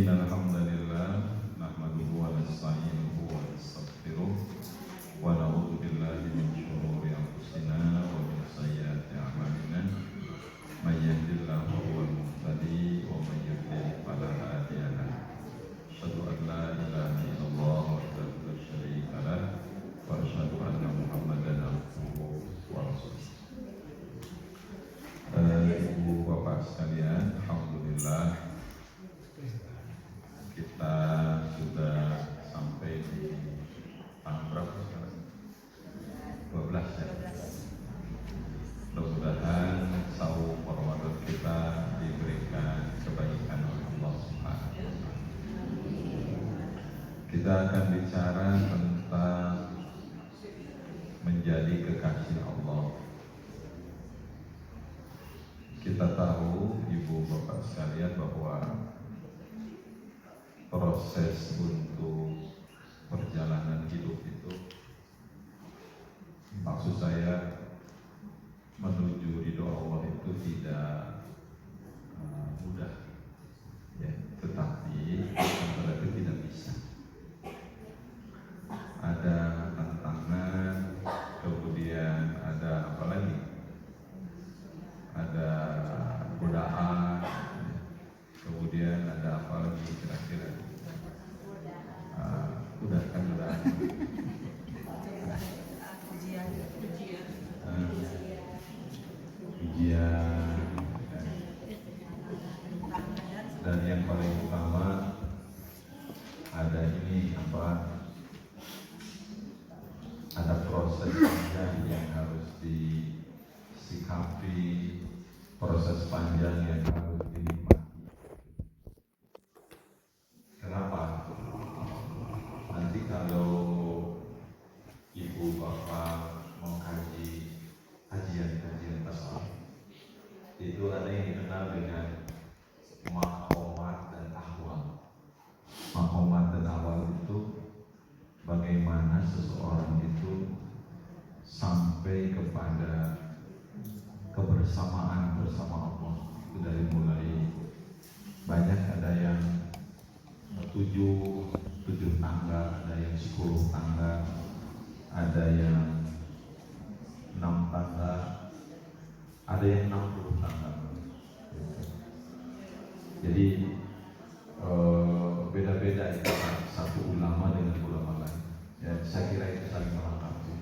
Innal hamdalillah nahmaduhu wa nasta'inuhu wa nastaghfiruh wa na'udzu billahi min shururi anfusina wa min sayyiati a'malina may yahdihillahu fahuwal muhtadi wa may yudlil fala hadiya lahu asyhadu an la ilaha illallah wahdahu la syarika lahu wa asyhadu anna Muhammadan abduhu wa rasuluh. Ibu bapak sekalian, alhamdulillah kita sudah sampai di tanggal berapa sekarang? 12 ya. Mudah-mudahan saum Ramadan kita diberikan kebaikan oleh Allah Subhanahu wa taala. Kita akan bicara tentang menjadi kekasih Allah. Kita tahu ibu bapak sekalian bahwa proses untuk perjalanan hidup itu, maksud saya menuju ridho Allah itu tidak mudah ya, tetapi bukan berarti tidak bisa. Ada tantangan, kemudian ada apa lagi? Ada godaan, kemudian ada apa lagi kira-kira? Udahkan godaan. Ujian. Dan yang paling utama ada ini apa? Ada proses panjang yang harus disikapi, proses panjang yang harus dinikmati. Kenapa? Nanti kalau ibu bapak mau kaji kajian tasawuf, itu ada yang dikenal dengan maqamat dan ahwal. Maqamat dan ahwal itu bagaimana seseorang itu sampai kepada kebersamaan bersama Allah. Itu dari mulai banyak, ada yang 7 tangga, ada yang 10 tangga, ada yang 6 tangga, ada yang 60 tangga. Jadi beda-beda itu satu ulama dengan ulama lain. Ya, saya kira itu saling melengkapi.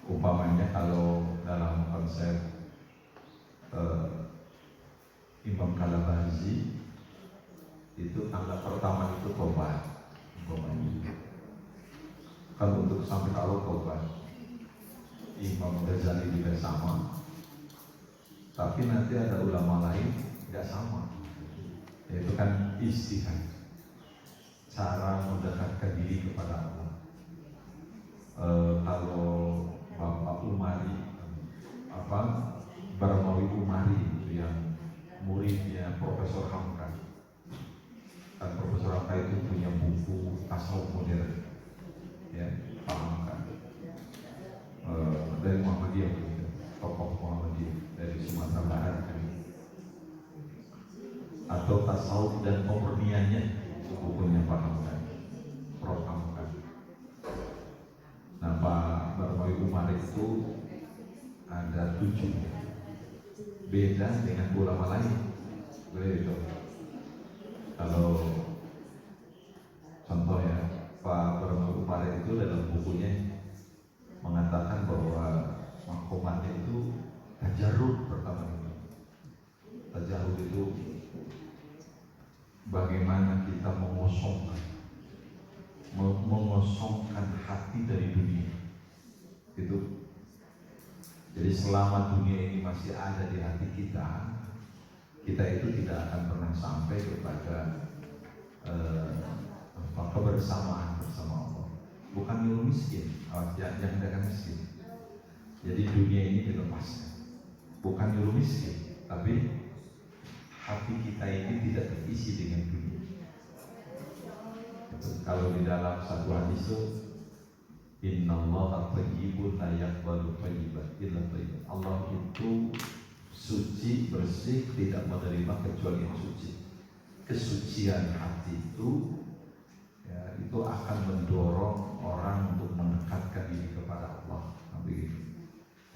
Umpamanya kalau dalam konsep Imam Kalabazi itu tangga pertama itu tobat. Kalau untuk sampai kalau tobat, Imam Ghazali juga sama. Tapi nanti ada ulama lain tidak sama. Yaitu kan istihad, cara mendekatkan diri kepada Allah. Kalau Bapak Umari, Barmawi Umari itu yang muridnya Profesor Hamka. Dan Profesor Hamka itu punya buku tasawuf modern, ya, Pak Hamka. Dari Muhammadiyah, tokoh Muhammadiyah dari Sumatera Barat kan. Atau tasawuf dan pemurniannya, bukunya Pak Hamka, Prof Hamka. Nah, Pak Barmawi Umar itu ada 7, beda dengan ulama lain. Boleh itu. Kalau contoh ya, Pak Barmawi Umar itu dalam bukunya mengatakan bahwa maqamatnya itu tajarrud pertama ini. Tajarrud itu bagaimana kita mengosongkan hati dari dunia. Itu. Jadi selama dunia ini masih ada di hati kita, kita itu tidak akan pernah sampai kepada kebersamaan bersama Allah. Bukan yang miskin, yang tidak miskin. Jadi dunia ini dilepaskan. Bukan yang miskin, tapi hati kita ini tidak terisi dengan dunia. Kalau di dalam satu hadis itu, Innallaha thayyibun la yaqbalu thayyiban illa thayyiban. Allah itu suci, bersih, tidak menerima kecuali yang suci. kesucian hati itu, ya, itu akan mendorong orang untuk mendekatkan diri kepada Allah. Begitu.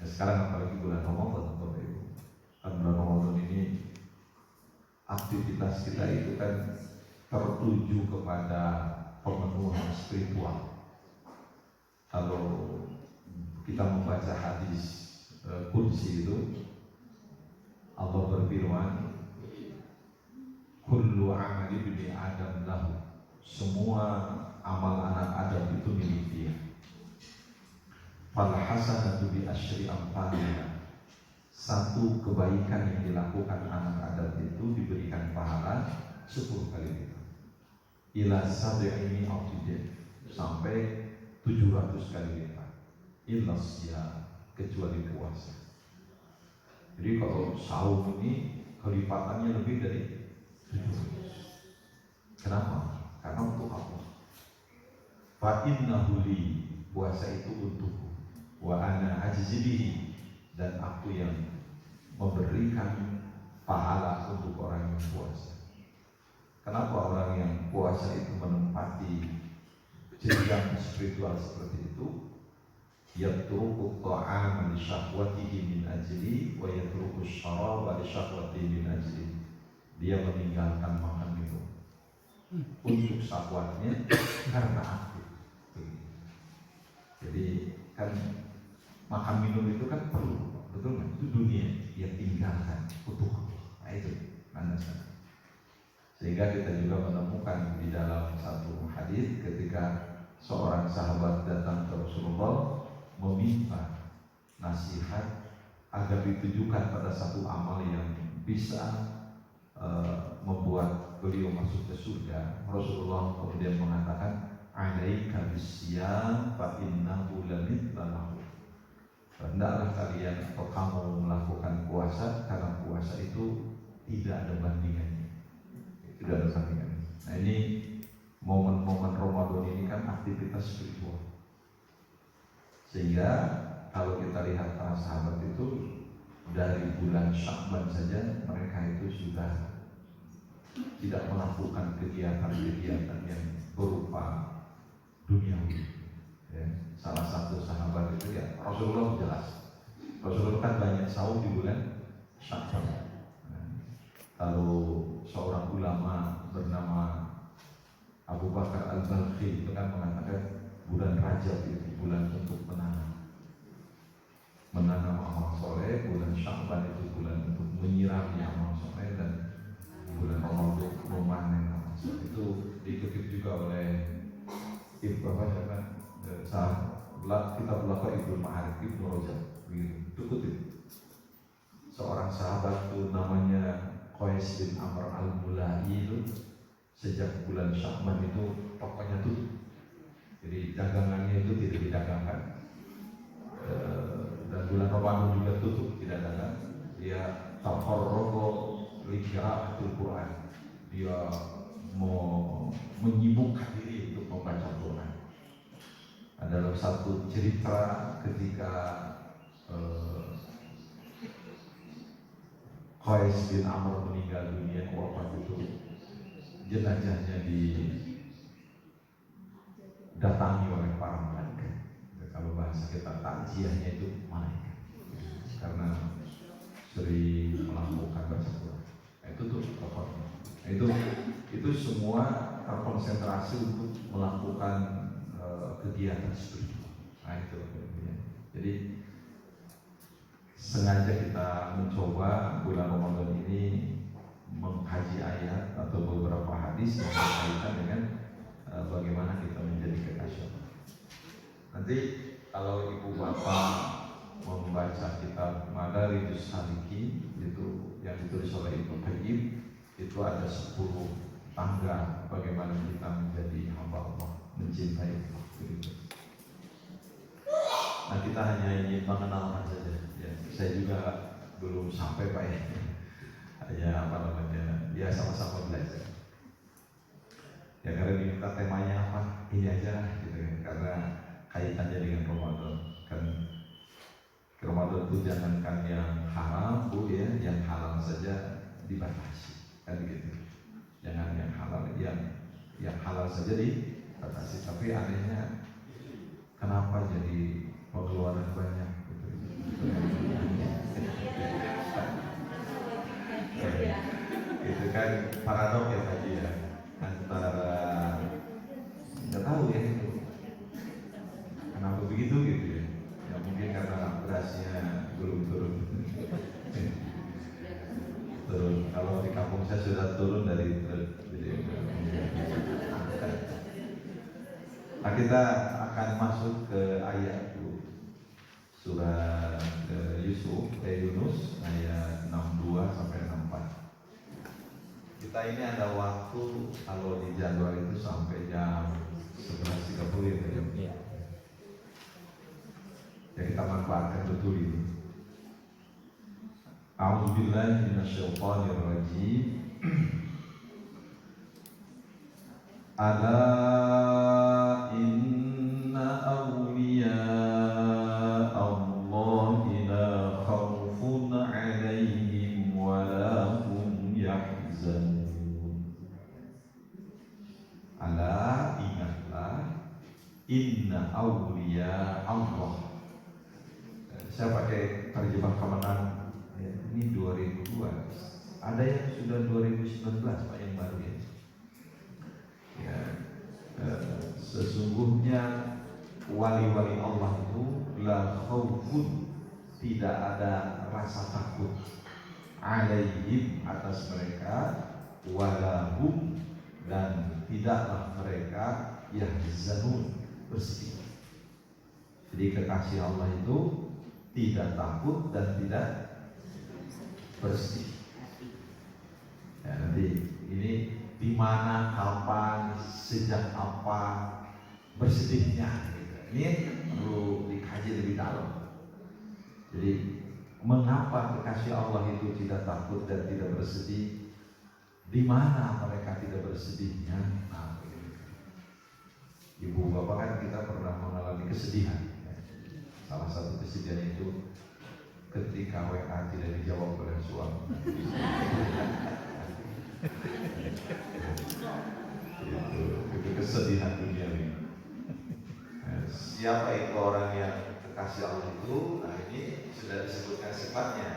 Ya, sekarang apalagi bulan Ramadan, Bapak Ibu. Kan bulan Ramadan ini aktivitas kita itu kan tertuju kepada pemenuhan spiritual. Kalau kita membaca hadis Qudsi itu, Allah berfirman, kullu amali bini Adam lahu, semua amal anak Adam itu milik dia. Fal hasanatu bi asyri amsalha, satu kebaikan yang dilakukan anak Adam itu diberikan pahala 10 kali lipat. Ila sab'ini awtidin, sampai 700 kali lipat. Illa siyam, kecuali puasa. Jadi kalau saum ini kelipatannya lebih dari 700. Kenapa? Karena untuk Allah. Fa innahu li, puasa itu untukku. Wa ana ajzibihi, dan aku yang memberikan pahala untuk orang yang puasa. Kenapa orang yang puasa itu menempati jenjang spiritual seperti itu? Yatruku ta'ama li syahwatihi min ajli wa yatruku syaraba li syahwatihi min ajli. Dia meninggalkan makan minum untuk syahwatnya karena aku. Jadi kan makan minum itu kan perlu, betul nggak? Itu dunia, dia tinggalkan untuk Allah. Nah itu landasan. Sehingga kita juga menemukan di dalam satu hadis ketika seorang sahabat datang ke Rasulullah meminta nasihat agar ditujukan pada satu amal yang bisa membuat beliau masuk ke surga. Rasulullah kemudian mengatakan, alaika bisyam fa innahu lamithlahu. Hendaklah kalian atau kamu melakukan puasa, karena puasa itu tidak ada bandingannya. Tidak ada bandingannya. Nah ini momen-momen Ramadan ini kan aktivitas spiritual. Sehingga kalau kita lihat para sahabat itu dari bulan Sya'ban saja mereka itu sudah tidak melakukan kegiatan-kegiatan yang berupa duniawi. Ya, salah satu sahabat itu ya Rasulullah jelas. Rasulullah kan banyak saum di bulan Sya'ban. Nah, kalau seorang ulama bernama Abu Bakar Al-Balkhi itu kan mengatakan bulan Rajab itu bulan untuk menanam amal soleh, bulan Sya'ban itu bulan untuk menyirami amal soleh, dan bulan Ramadan memanen amal soleh. Itu dikutip juga oleh Ibnu kita belakang Ibnu Ma'arif, Ibnu Rajab, itu kutip. Seorang sahabat itu namanya Qais bin Amr al-Mulai itu sejak bulan Sya'ban itu tokonya tutup. Jadi dagangannya itu tidak didagangkan. Dan bulan Ramadan juga tutup, tidak dagang. Dia tafarraqo li qira'atil Quran. Dia mau menyibukkan diri untuk membaca Quran. Adalah satu cerita ketika Qais bin Amr meninggal dunia, wafat itu jenazahnya didatangi oleh para malaikat. Kalau bahasa kita takziahnya itu malaikat, karena sering melakukan baca Quran. Itu tuh pokoknya. Itu semua terkonsentrasi untuk melakukan kegiatan spiritual. Nah itu ya. Jadi sengaja kita mencoba bulan Ramadan ini mengkaji ayat atau beberapa hadis yang berkaitan dengan bagaimana kita menjadi kekasih. Nanti kalau ibu bapak membaca kitab Madarijus Salikin itu yang ditulis oleh Ibnu Qayyim, itu ada 10 tangga bagaimana kita menjadi hamba Allah, mencintai Allah. Nah kita hanya ingin mengenalkan saja. Ya, saya juga belum sampai Pak ya. Hanya ya sama-sama belajar. Ya karena diminta temanya apa, ini aja gitu kan, karena kaitannya dengan Ramadan. Kan Ramadan itu jangankan yang haram Bu ya, yang halal saja dibatasi kan begitu. Jangan yang halal saja dibatasi. Tapi anehnya kenapa jadi pengeluaran banyak gitu. Itu kan paradok ya tadi ya, antara nggak tahu ya itu kenapa begitu gitu ya. Ya mungkin karena berasnya belum turun. Turun. Kalau di kampung saya sudah turun dari truk. Jadi, nah kita akan masuk ke ayat surah Yunus ayat 62 sampai 64. Kita ini ada waktu kalau di jadwal itu sampai jam 11.30 ya. Ya kita manfaatkan betul ini. A'udzubillahi minasyaitonirrajim. Ala inna awliya Allahi la khawfun alaihim wa la hum yahzanun. Ala ingatlah inna awliya Allah. Saya pakai terjemah kemenangan ya, ini 2002. Ada yang sudah 2019 Pak yang baru ya. Ya, sesungguhnya wali-wali Allah itu la khaufun, tidak ada rasa takut, alaihim atas mereka, walahum dan tidaklah mereka yahzanun bersedih. Jadi kekasih Allah itu tidak takut dan tidak bersedih. Ya, nanti ini di mana, kapan, sejak apa bersedihnya gitu. Ini perlu dikaji lebih dalam. Jadi mengapa kekasih Allah itu tidak takut dan tidak bersedih? Di mana mereka tidak bersedihnya? Nah, ibu bapak kan kita pernah mengalami kesedihan. Salah satu kesedihan itu ketika WA tidak dijawab oleh suami. itu kesedihan dunia ini. Siapa itu orang yang kekasih Allah itu? Nah ini sudah disebutkan sifatnya.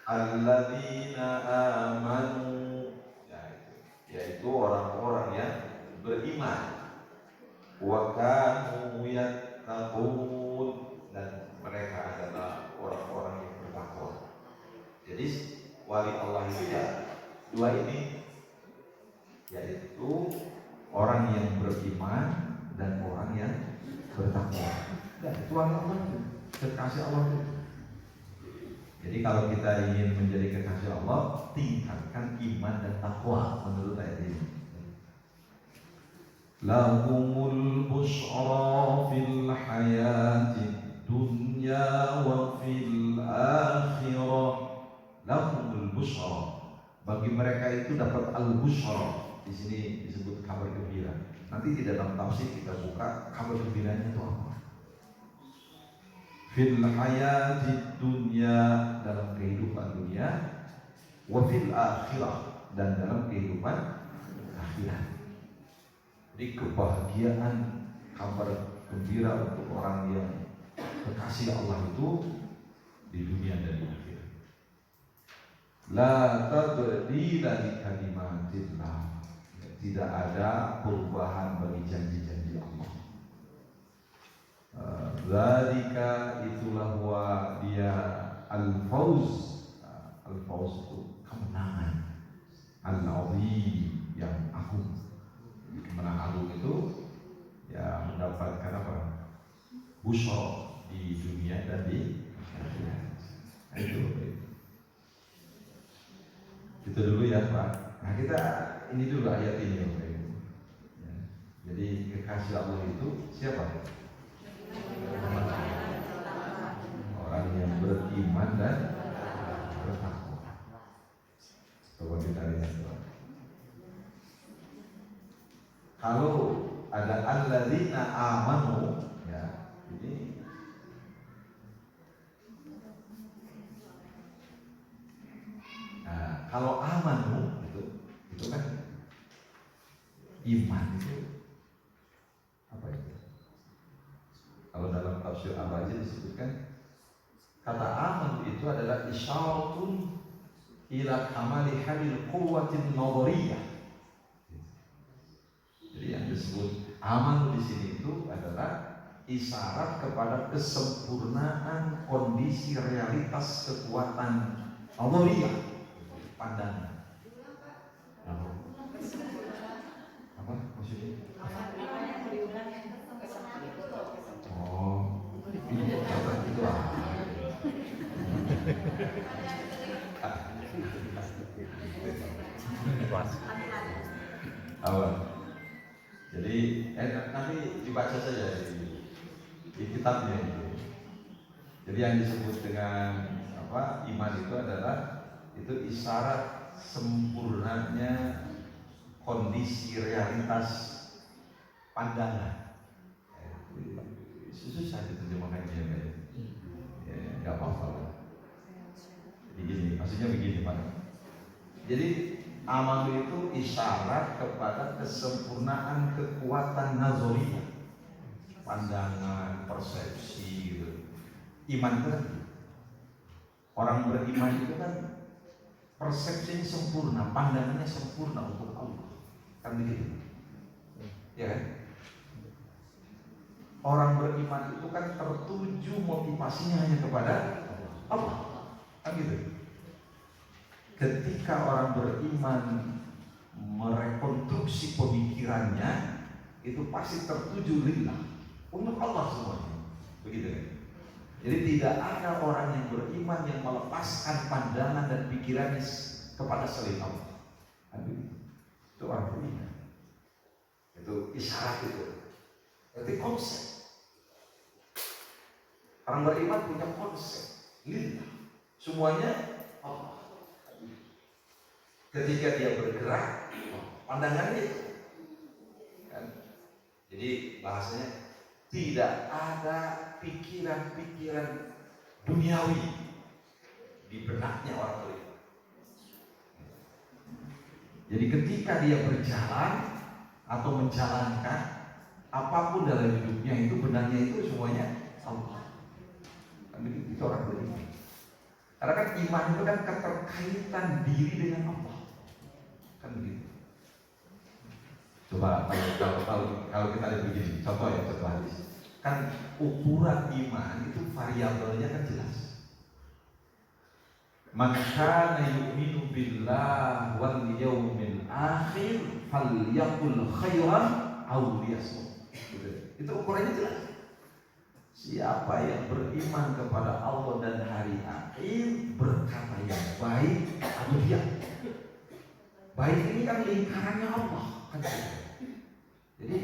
Alladzina amanu, yaitu orang-orang yang beriman. Wa kanu yattaqun, dan mereka adalah orang-orang yang bertakwa. Jadi wali Allah itu ya dua ini, yaitu orang yang beriman dan orang yang bertakwa. Dan itu wali Allah itu, kekasih Allah itu. Jadi kalau kita ingin menjadi kekasih Allah, tingkatkan iman dan takwa menurut ayat ini. Lahumul busyra fil hayatid dunya wa fil akhirah. Lahumul busyra, bagi mereka itu dapat al-busyra. Di sini disebut kabar gembira. Nanti di dalam tafsir kita buka kabar gembiranya itu apa. Fil hayatid dunya, dalam kehidupan dunia, wa fil akhirah, dan dalam kehidupan akhirat. Jadi kebahagiaan, kabar gembira untuk orang yang kekasih Allah itu di dunia dan di akhirat. La tabdila li kalimatillah, tidak ada perubahan bagi janji-janji Allah. Zalika, itulah wa dia al-fawz. Al-fawz itu kemenangan, al-azim, yang agung. Kemenangan agung itu ya mendapatkan apa? Busyra di dunia dan di akhirat. Itu dulu ya Pak. Nah kita ini dulu ayat ini ya, Pak. Ya. Jadi kekasih Allah itu siapa? Orang yang beriman dan bertakwa. Coba kita lihat Pak. Kalau ada alladzina amanu, ya ini nah, kalau amanu itu kan iman itu apa itu? Kalau dalam tafsir Ar-Razi disebutkan kata aman itu adalah isyaratun ila kamali hadil quwwatin nadhariyah. Jadi yang disebut aman di sini itu adalah isyarat kepada kesempurnaan kondisi realitas kekuatan nadhariyah, pandangan. Apa maksudnya? Oh, itu apa? Jadi nanti dibaca saja di kitabnya itu. Jadi yang disebut dengan apa iman itu adalah itu isyarat sempurnanya kondisi realitas pandangan. Susah diterjemahkannya ya, nggak apa-apa. Jadi gini, maksudnya begini Pak. Jadi amal itu isyarat kepada kesempurnaan kekuatan nazariyah, pandangan, persepsi gitu. Iman itu kan orang beriman itu kan persepsinya sempurna, pandangannya sempurna untuk Allah, kan begitu? Ya kan? Orang beriman itu kan tertuju motivasinya hanya kepada Allah, kan gitu? Ketika orang beriman merekonstruksi pemikirannya itu pasti tertuju lillah, untuk Allah semuanya, begitu kan? Jadi tidak ada orang yang beriman yang melepaskan pandangan dan pikirannya kepada selain Allah. Itu orang beriman. Itu isyarat itu. Berarti konsep. Orang beriman punya konsep lillah. Semuanya Allah. Ketika dia bergerak, pandangannya itu. Kan? Jadi bahasanya tidak ada pikiran-pikiran duniawi di benaknya orang beriman. Jadi ketika dia berjalan atau menjalankan apapun dalam hidupnya itu benarnya itu semuanya Allah. Kan itu orang beriman. Karena kan iman itu kan keterkaitan diri dengan Allah. Kan begitu. Coba kalau kita lihat begini, contoh ya, contoh hadis. Kan ukuran iman itu variabelnya kan jelas. Man kana yu'minu billah wal yawmil akhir falyaqul khairan aw liyasmut. Itu ukurannya jelas. Siapa yang beriman kepada Allah dan hari akhir berkata yang baik atau diam. Baik ini kan lingkarannya Allah kan. Jadi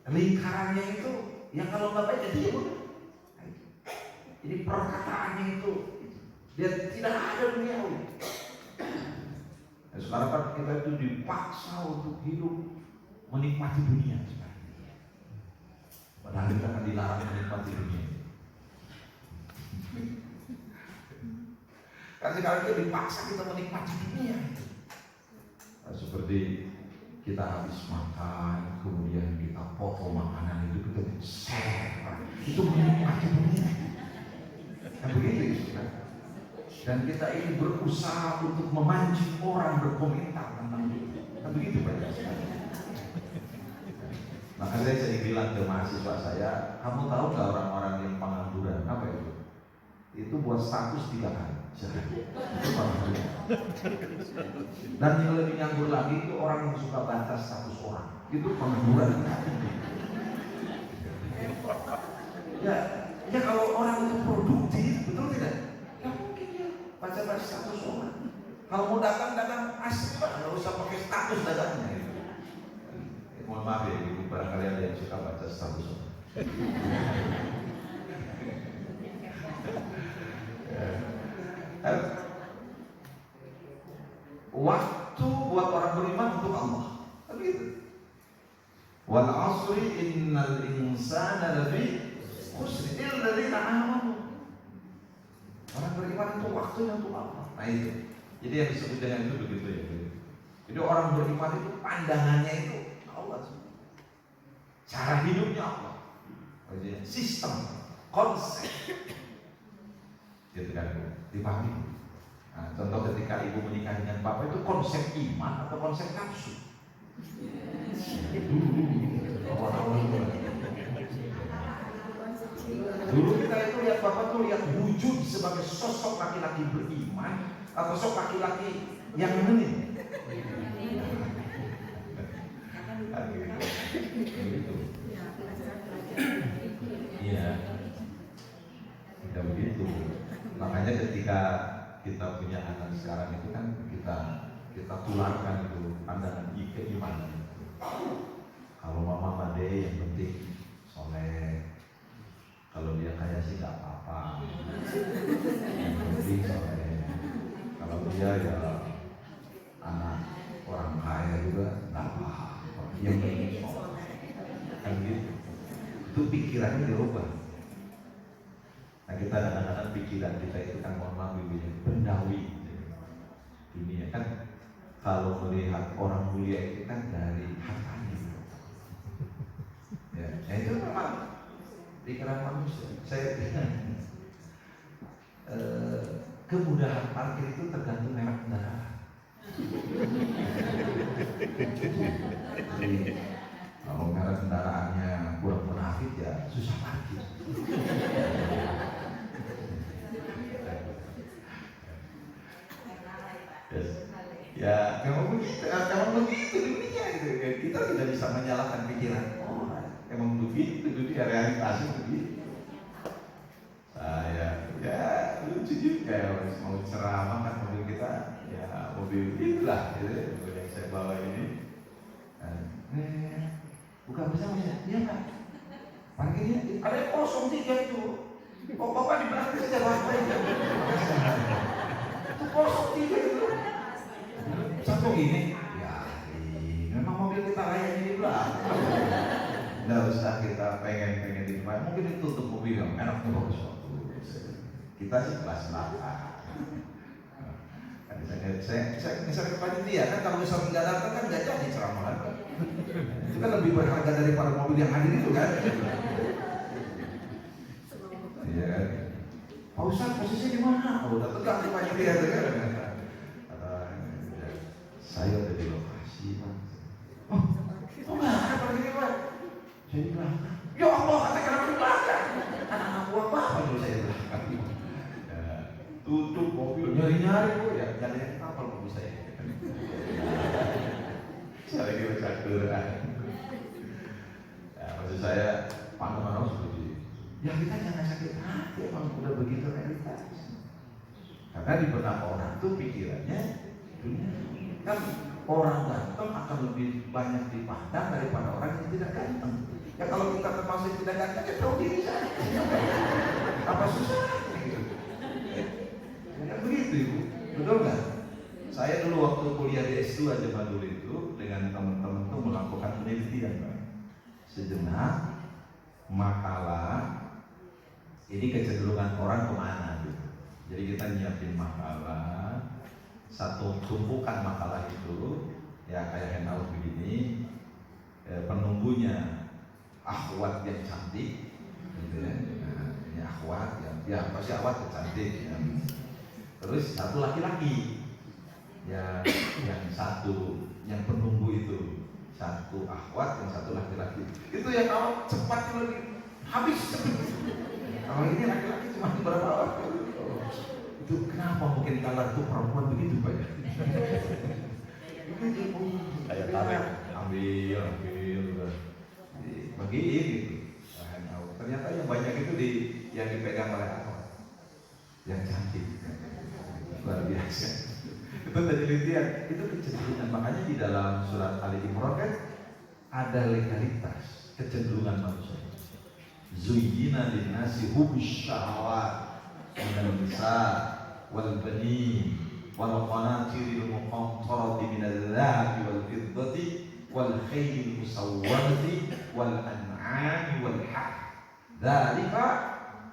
lingkarannya itu yang kalau nggak baik ya diam. Jadi perkataannya itu dia tidak ada duniawi. Nah, sekarang kan kita itu dipaksa untuk hidup menikmati dunia. Padahal kita akan dilarang menikmati dunia. Karena sekarang kita dipaksa kita menikmati dunia. Nah, seperti kita habis makan, kemudian kita foto makanan itu kita share, itu menikmati dunia. Kan begitu kan? Dan kita ini berusaha untuk memancing orang berkomentar tentang itu. Kan begitu Pak. Maka saya sering bilang ke mahasiswa saya, kamu tahu nggak orang-orang yang pengangguran apa itu? Itu buat status 3 kali sehari. Itu pengangguran. Dan yang lebih nganggur lagi itu orang yang suka bantah status orang. Itu pengangguran. Ya kalau orang itu produktif, betul tidak? Ya mungkin ya baca-baca status orang. Kalau mau dagang asik Pak, nggak usah pakai status dagangnya. Mohon maaf ya, ibu barangkali ada yang suka baca status. Waktu buat orang beriman untuk Allah. Begitu. Wal asri innal insana lafi khusr illa alladziina aamanu. Orang beriman itu waktunya untuk Allah. Nah itu. Jadi yang disebut dengan itu begitu ya. Jadi orang beriman itu pandangannya itu Allah. Cara hidupnya Allah. Sistem, konsep. Gitu kan, dipahami. Nah, contoh ketika ibu menikah dengan bapak itu konsep iman atau konsep nafsu? Dulu kita itu lihat bapak tuh lihat wujud sebagai sosok laki-laki beriman atau sosok laki-laki yang menenin. Iya, tidak begitu. Makanya ketika kita punya anak sekarang itu kan kita tularkan itu pandangan keimanan. Kalau mama made yang penting soleh. Kalau dia kaya sih nggak apa-apa. Yang penting soleh. Kalau dia ya anak orang kaya juga nggak apa-apa. Yang penting soleh. Kan gitu. Itu pikirannya dirubah. Nah kita kadang-kadang pikiran kita itu kan mohon maaf bendawi dunia kan. Kalau melihat orang mulia itu kan dari hartanya. Ya, itu memang pikiran manusia. Saya kemudahan parkir itu tergantung merek kendaraan. Jadi kalau merek kendaraannya kurang munafik ya susah parkir. Ya, memang begitu dunia itu. Kita tidak bisa menyalahkan pikiran orang. Emang begitu dunia realitasnya begitu. Saya ya lucu juga ya, mau ceramah kan mobil kita ya mobil itulah gitu, mobil yang saya bawa ini. Bukan bersama ya, iya kan? Parkirnya ada yang kosong 3 itu. Kok bapak di belakang saja bapak itu? Itu kosong 3 itu. Satu ini, ya memang mobil kita layaknya di belakang. Nggak usah kita pengen di depan. Mungkin itu untuk mobil yang enak bagus waktu. Kita sih kelas belakang. Saya misalnya kepada dia kan kalau misalnya nggak datang kan nggak jadi ceramahan. Itu kan lebih berharga daripada mobil yang hadir itu kan. Iya kan. Pak Ustadz posisinya di mana? Udah tegang depannya dia kan. Saya udah di lokasi, Pak. Oh nggak ada parkir Pak. Saya di belakang. Ya Allah, kata kenapa di belakang? Anak buah apa dulu saya di belakang. Tutup mobil, nyari-nyari Bu. Ya, nyari kapal mobil saya. Saya lagi baca Quran. Ya, maksud saya, pandangan seperti ya kita jangan sakit hati, emang udah begitu realitas. Karena di benak orang tuh pikirannya dunia. Kan orang ganteng akan lebih banyak dipandang daripada orang yang tidak ganteng. Ya kalau kita termasuk tidak ganteng ya tahu diri saja. Apa susah? Ya begitu Ibu, betul nggak? Saya dulu waktu kuliah di S2 zaman dulu itu dengan teman-teman tuh melakukan penelitian Pak. Sejenak makalah ini kecenderungan orang kemana gitu. Jadi kita nyiapin makalah, satu tumpukan makalah itu ya kayak handout begini, penunggunya akhwat yang cantik gitu ya. Nah, ini akhwat ya pasti akhwat yang cantik ya. Terus satu laki-laki ya, yang satu yang penunggu itu satu akhwat, yang satu laki-laki. Itu yang kalau cepat lebih habis. Kalau ini laki-laki cuma berapa waktu? Itu kenapa mungkin kalah itu perempuan begitu Pak ya? Kayak tarik, ambil bagiin gitu. Ternyata yang banyak itu yang dipegang oleh akhwat, yang cantik. Luar biasa. Itu penelitian, itu kecenderungan. Makanya di dalam surat Ali Imran kan ada legalitas kecenderungan manusia. Zuyyina linnasi hubbus syahawat minal nisa wal banin wal qanatiril muqantarati minadh dhahabi wal fiddati wal khaylil musawwamati wal an'ami wal harth. Dzalika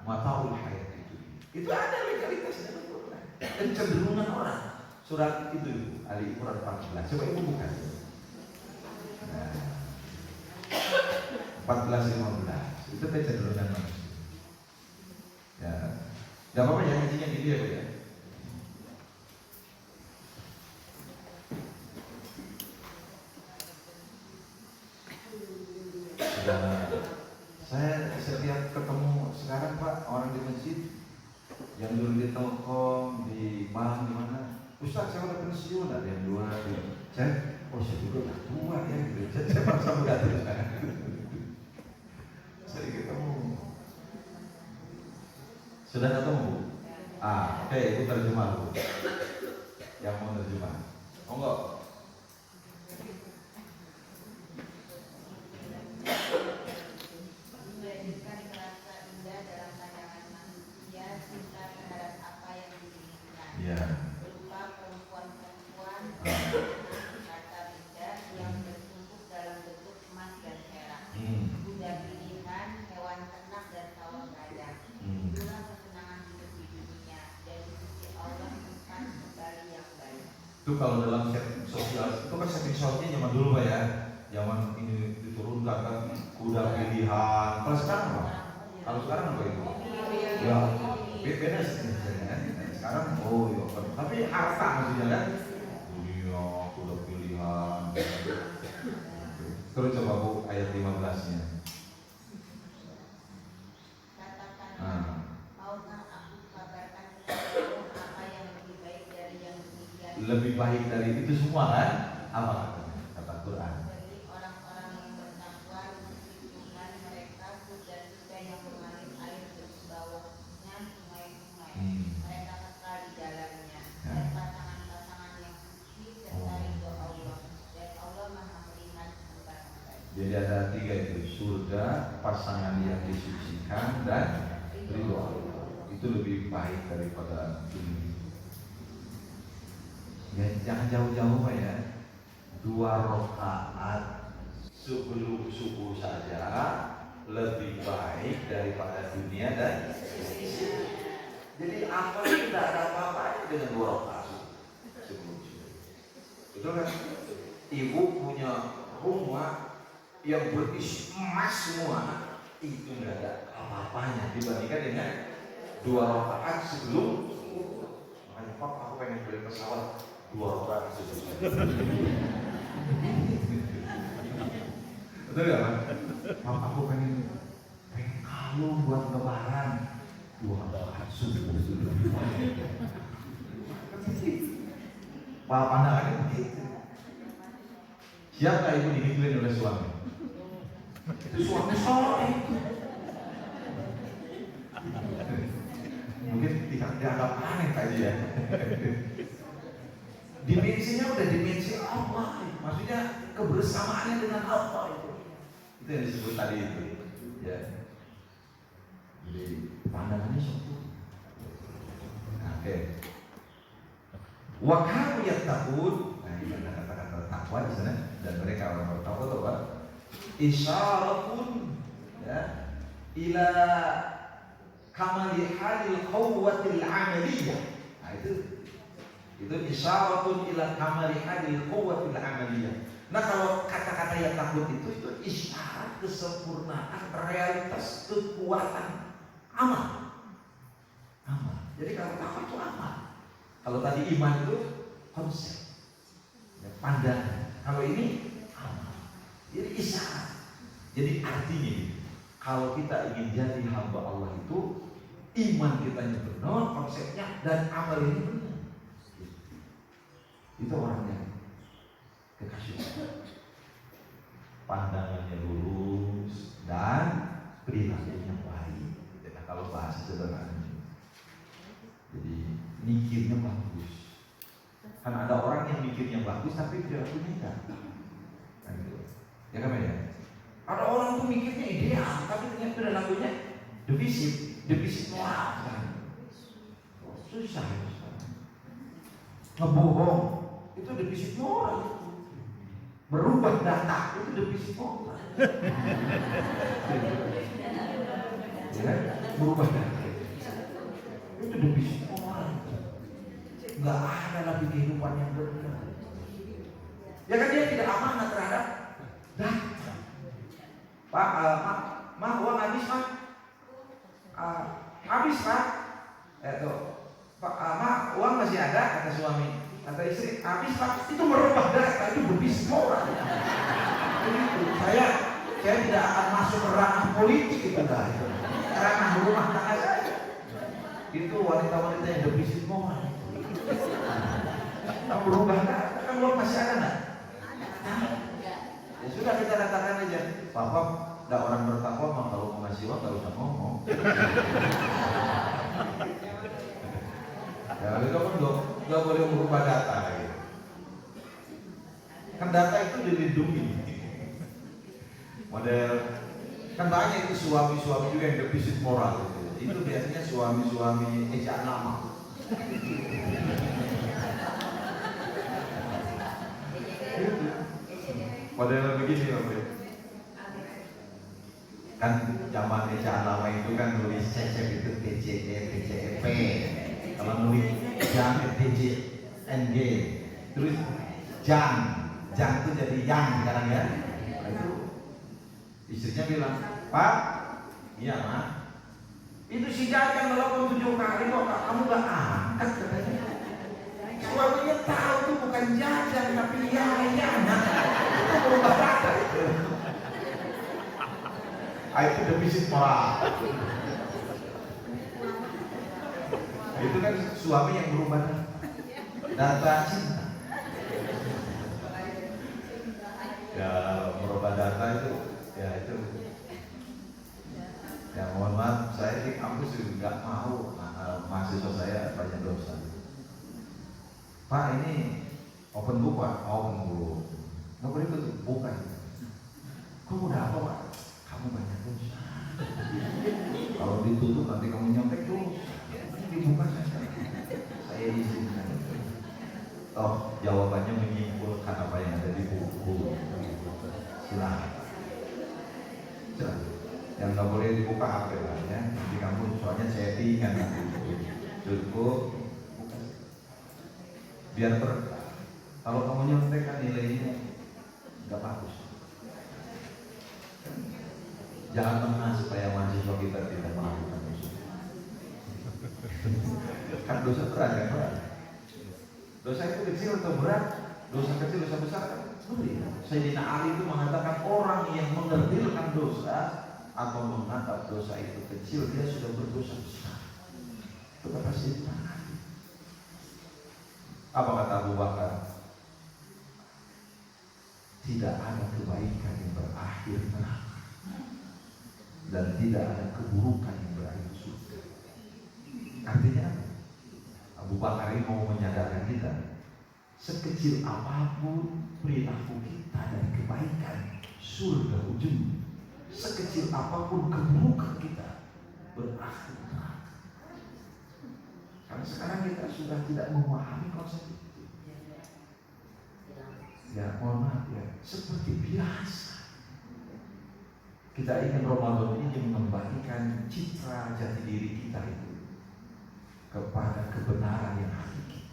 mataul hayatid dunya. Itu ada legalitasnya. Kecenderungan orang. Surat itu Ali Imran 14. Coba Ibu buka. Nah, 14:15 itu kecenderungan manusia. Ya, nggak apa-apa ya ngajinya gitu ya Bu ya. Sudah, saya setiap ketemu sekarang Pak orang di masjid yang dulu di Telkom, di bank, di mana, Ustaz saya udah pensiun, ada yang dua, saya, oh saya juga udah tua ya, gitu. Saya paksa muda terus. Sering ketemu. Sudah ketemu? Oke, itu terjemah Bu. Yang mau terjemah, enggak? Ya. Berupa perempuan-perempuan kata beda yang bertumpuk dalam bentuk emas dan perak, kuda pilihan, hewan ternak dan tawon gajah. Itulah kesenangan hidup di dunia, dan di sisi Allah bukan kembali yang baik. Itu kalau dalam setting sosial, itu kan setting sosialnya zaman dulu Pak ya, zaman ini diturunkan kan kuda pilihan. Kalau sekarang apa? Kalau sekarang apa itu? Ya, beda sih. Sekarang ya, tapi harta maksudnya kan dunia, kuda pilihan. Terus coba Bu ayat 15-nya. Katakanlah, maukah aku kabarkan kepadamu apa yang lebih baik dari yang demikian? Lebih baik dari itu semua kan? Apa kata Quran? Bagi orang-orang yang bertakwa di lingkungan mereka kuda-kuda yang mengalir air di bawahnya sungai-sungai. Mereka kekal di dalamnya, dan pasangan-pasangan yang suci serta ridho Allah, dan Allah Maha melihat hamba-hamba. Jadi ada 3 itu, surga, pasangan yang disucikan, dan ridho Allah. Itu lebih baik daripada dunia. Ya, jangan jauh-jauh Pak ya. 2 rakaat sebelum subuh saja lebih baik daripada dunia dan jadi apa itu tidak ada apa-apa dengan 2 rakaat sebelum subuh. Betul kan? Ibu punya rumah yang berisi emas semua, itu tidak ada apa-apanya dibandingkan dengan 2 rakaat sebelum subuh. Makanya Pak, aku pengen beli pesawat 2 rakaat sebelum subuh. Betul gak Pak? Aku pengen kalung buat lebaran 2 rakaat subuh. Pak, pandangannya begitu. Siapa ibu digituin oleh suami? Itu suami soleh. Mungkin tidak dianggap aneh tadi ya. Dimensinya udah dimensi Allah. Maksudnya kebersamaannya dengan Allah itu. Itu yang disebut tadi itu. Ya. Jadi pandangannya seperti itu. Oke. Wa kanu yattaqun. Nah, ini ada kata-kata takwa di sana, dan mereka orang bertakwa itu apa? Isyaratun ya ila kamali halil quwwatil amaliyah. Nah, itu isyaratun ila kamali halil quwwatil amaliyah. Nah, kalau kata-kata yang takut itu isyarat kesempurnaan realitas kekuatan amal. Jadi kalau takut itu amal. Kalau tadi iman itu konsep, ya, pandangan. Kalau ini amal. Jadi isyarat. Jadi artinya kalau kita ingin jadi hamba Allah itu iman kita yang benar, konsepnya, dan amal ini benar. Itu orang yang kekasih Allah. Pandangannya lurus dan perilakunya baik. Nah, kalau bahasa sederhananya, jadi mikirnya bagus. Kan ada orang yang mikirnya bagus tapi perilakunya enggak. Nah, gitu. Ya kan ya? Ada orang tuh mikirnya ideal tapi ternyata perilakunya defisit moral kan. Susah. Ngebohong itu defisit moral. Berubah data itu defisit moral. Ya, berubah data itu defisit moral. Nggak ada lagi kehidupan yang benar. Ya kan dia tidak amanah terhadap data. Pak, uang habis Pak. Habis Pak. Pak, uang masih ada, kata suami. Kata istri, habis Pak. Itu merubah data, itu berbisnis moral. Begitu. Saya tidak akan masuk ke ranah politik itu dah. Ranah rumah tangga saya. Itu wanita-wanita yang berbisnis moral. Kalau berubah data, kan uang masih ada nggak? Ya sudah, kita katakan aja, Bapak nggak orang bertakwa mah kalau mau ngasih uang nggak usah ngomong. Ya itu kan nggak boleh merubah data gitu. Kan data itu dilindungi. Model kan banyak itu suami-suami juga yang defisit moral gitu. Itu biasanya suami-suami ejaan lama. Model begini Om. Kan zaman ejaan lama itu kan nulis cecep itu TCE, TCEP. Kalau nulis jang TJNG, terus jang itu jadi yang sekarang ya. Nah, itu istrinya bilang, Pak, iya Mak, itu si Jajang nelfon 7 kali kok kamu gak angkat katanya. Suaminya tahu itu bukan Jajang tapi Yana. Itu berubah data itu. Itu defisit moral. Itu kan suami yang berubah data cinta. Ya merubah data itu, ya itu. Ya mohon maaf, saya di kampus juga nggak mau mahasiswa saya banyak dosa. Pak ini open book Pak, open book. Nggak boleh tutup, bukan. Kamu udah apa Pak? Kamu banyak dosa. Kalau ditutup nanti kamu nyontek dosa. Dibuka saja. Saya izinkan. Toh jawabannya menyimpulkan apa yang ada di buku. Silakan. Yang nggak boleh dibuka HP lah ya. Nanti kamu soalnya settingan nanti. Cukup. Biar berkah. Kalau kamu nyontek kan nilainya nggak bagus. Jangan pernah supaya mahasiswa kita tidak melakukan dosa. Kan dosa berat kan berat. Dosa itu kecil atau berat? Dosa kecil, dosa besar kan? Sayyidina Ali itu mengatakan orang yang mengertilkan dosa atau menganggap dosa itu kecil, dia sudah berdosa besar. Itu kata Sayyidina Ali. Apa kata Abu Bakar? Tidak ada kebaikan yang berakhir neraka dan tidak ada keburukan yang berakhir surga. Artinya Abu Bakar ini mau menyadarkan kita, sekecil apapun perilaku kita dari kebaikan, surga ujung. Sekecil apapun keburukan kita, berakhir neraka. Karena sekarang kita sudah tidak memahami konsep itu. Ya mohon maaf ya, seperti biasa. Kita ingin Ramadan ini mengembalikan citra jati diri kita itu kepada kebenaran yang hakiki,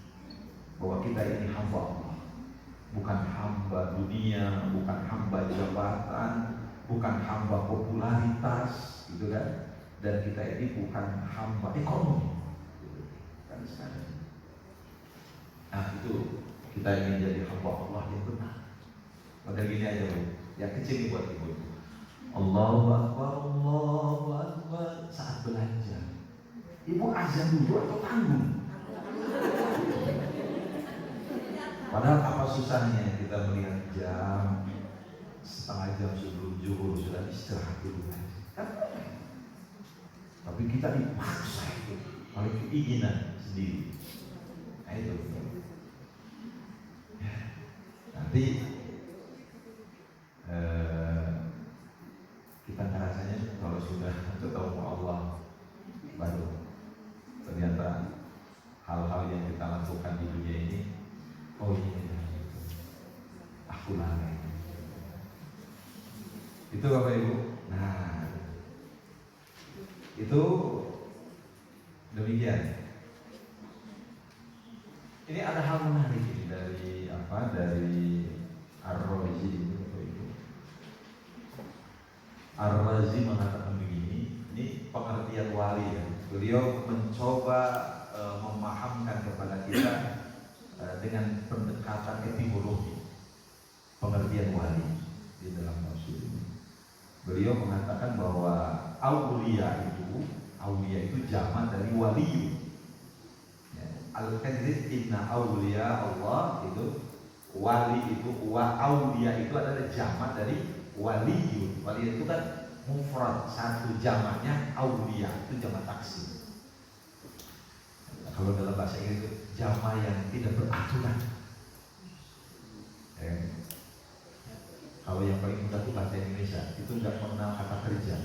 bahwa kita ini hamba Allah, bukan hamba dunia, bukan hamba jabatan, bukan hamba popularitas, gitu kan? Dan kita ini bukan hamba ekonomi, gitu. Kan sekarang. Nah itu kita ingin jadi hamba Allah yang benar. Pada gini aja Bu, yang kecil ini buat ibu. Allahu Akbar, Allahu Akbar saat belanja. Ibu azan dulu atau tanggung? Padahal apa susahnya kita melihat jam, setengah jam sebelum zuhur sudah istirahat dulu kan? Tapi kita dipaksa itu oleh keinginan sendiri. Nah itu. Nanti kita ngerasanya kalau sudah ketemu Allah baru ternyata hal-hal yang kita lakukan di dunia ini, oh iya, aku lalai. Itu Bapak Ibu. Nah, itu demikian. Ini ada hal menarik ini dari apa? Dari Ar-Razi ini Bapak Ibu. Ar-Razi mengatakan begini, ini pengertian wali ya. Beliau mencoba memahamkan kepada kita dengan pendekatan etimologi pengertian wali di dalam tafsir ini. Beliau mengatakan bahwa aulia itu jamak dari wali. Ya, al-kadhib inna aulia Allah itu wali itu aulia itu adalah jamak dari waliyun. Wali itu kan mufrad, satu jamaknya aulia, itu jamak taksir. Kalau dalam bahasa Inggris itu jamak yang tidak beraturan. Kalau yang paling mudah itu bahasa Indonesia, itu nggak mengenal kata kerja,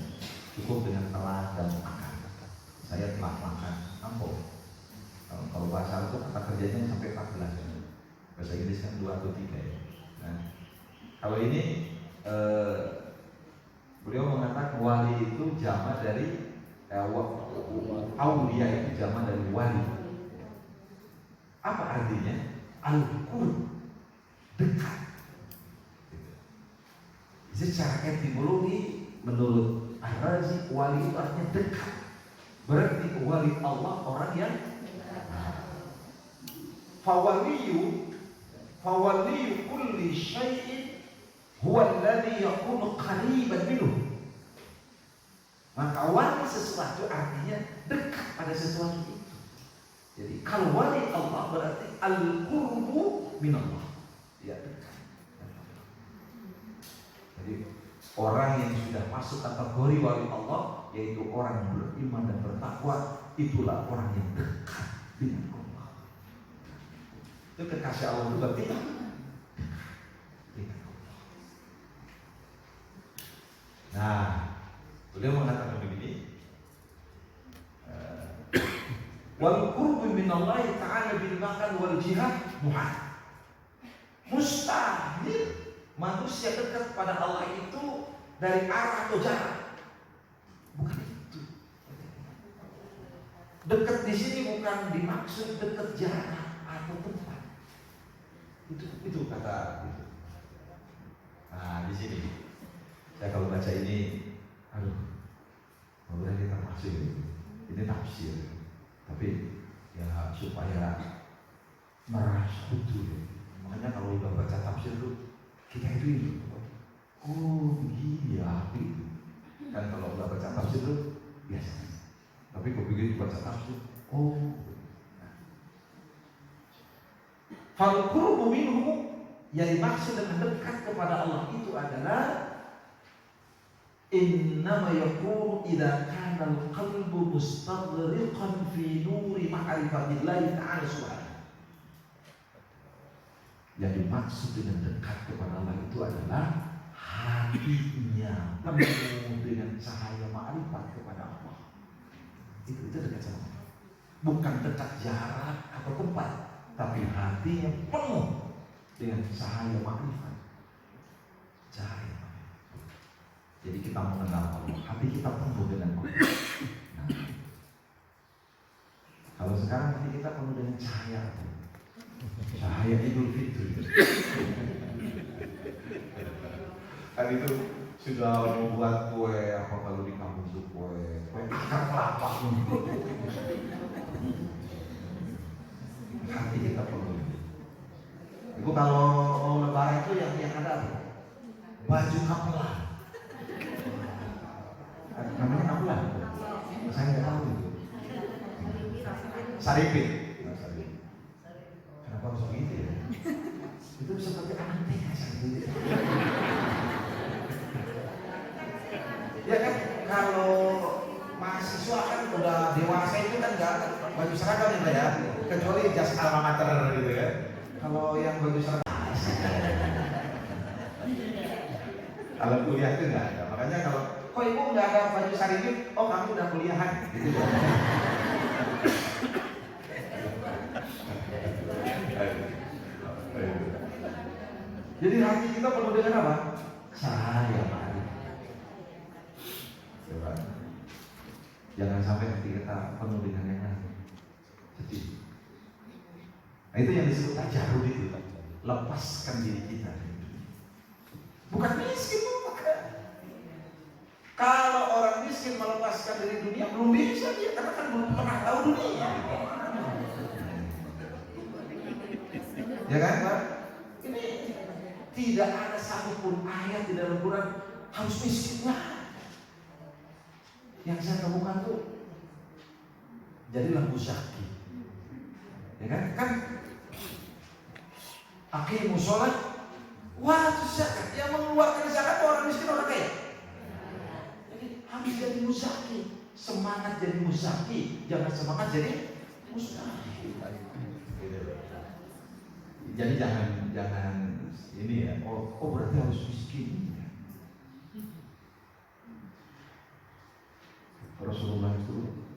cukup dengan telah dan makan. Saya telah makan, ampun. Kalau bahasa Arab itu kata kerjanya sampai 14 ya. Bahasa Inggris kan 2 atau 3 ya. Nah, kalau ini beliau mengatakan wali itu jamak dari aulia itu jamak dari wali. Apa artinya? Al-qurb, dekat. Secara etimologi menurut Ar-Razi wali itu artinya dekat. Berarti wali Allah orang yang fawaliyu kulli syai'in huwa alladhi yakunu qariban minhu. Maka wali sesuatu artinya dekat pada sesuatu itu. Jadi kalau wali Allah berarti al-qurbu minallah. Ya, dekat. Jadi orang yang sudah masuk kategori wali Allah, yaitu orang yang beriman dan bertakwa, itulah orang yang dekat dengan Allah. Itu kekasih Allah itu berarti dengan Allah. Nah, beliau mengatakan begini, wal qurbu minallahi ta'ala bil makan wal jihad muhal. Mustahil manusia dekat pada Allah itu dari arah atau jarak. Bukan itu. Dekat di sini bukan dimaksud dekat jarak atau tempat. Itu kata itu. Nah, di sini saya kalau baca ini, mudah kita masuk ini tafsir. Tapi ya supaya merasa betul. Makanya kalau udah baca tafsir itu kita itu oh begini ya itu kan kalau udah baca tafsir itu biasa. Tapi kalau begitu baca tafsir fal qurbu minhu yang dimaksud dengan dekat kepada Allah itu adalah innama yakunu idza kana al-qalbu mustaghriqan fi nuri ma'rifatillahi ta'ala subhanahu. Yang dimaksud dengan dekat kepada Allah itu adalah hatinya penuh dengan cahaya ma'rifat kepada Allah. Itu dekat sama Allah. Bukan dekat jarak atau tempat, tapi hatinya penuh dengan cahaya ma'rifat. Cahaya ma'rifat. Jadi kita mengenal Allah, hati kita penuh dengan Allah. Nah, kalau sekarang hati kita penuh dengan cahaya cahaya Idul Fitri. Kan itu sudah membuat kue apa kalau di kampung itu kue ikan kelapa. Hati kita penuh. Itu kalau mau lebaran itu yang ada apa? Baju kapelan. Namanya kapelan. Saya nggak tahu itu. Saripin. Kenapa harus begitu ya? Itu seperti anak TK gitu. Ya kan kalau mahasiswa kan udah dewasa itu kan nggak baju seragam ya, kecuali jas alma mater gitu ya. Kalau yang baju seragam, kalau kuliah itu nggak ada. Makanya kalau kok ibu nggak ada baju saripin, oh kamu udah kuliahan gitu. Jadi hati kita penuh dengan apa? Cahaya ma'rifat. Jangan sampai hati kita penuh dengan yang lain. Sedih. Nah itu yang disebut tajarrud itu. Lepaskan diri kita. Bukan miskin, bukan. Kalau orang miskin melepaskan dari dunia belum bisa dia, karena kan belum pernah tahu dunia. Ya kan, Pak? Ini tidak ada satupun ayat di dalam Quran harus miskin. Yang saya temukan tuh jadilah musyakin. Ya kan? Kan aqimus sholat wa zakat, yang mengeluarkan zakat orang miskin orang kaya. Jadi harus jadi musyakin. Semangat jadi musyakin, jangan semangat jadi mustahil. Jadi jangan ini ya. Oh berarti harus miskin. Rasulullah itu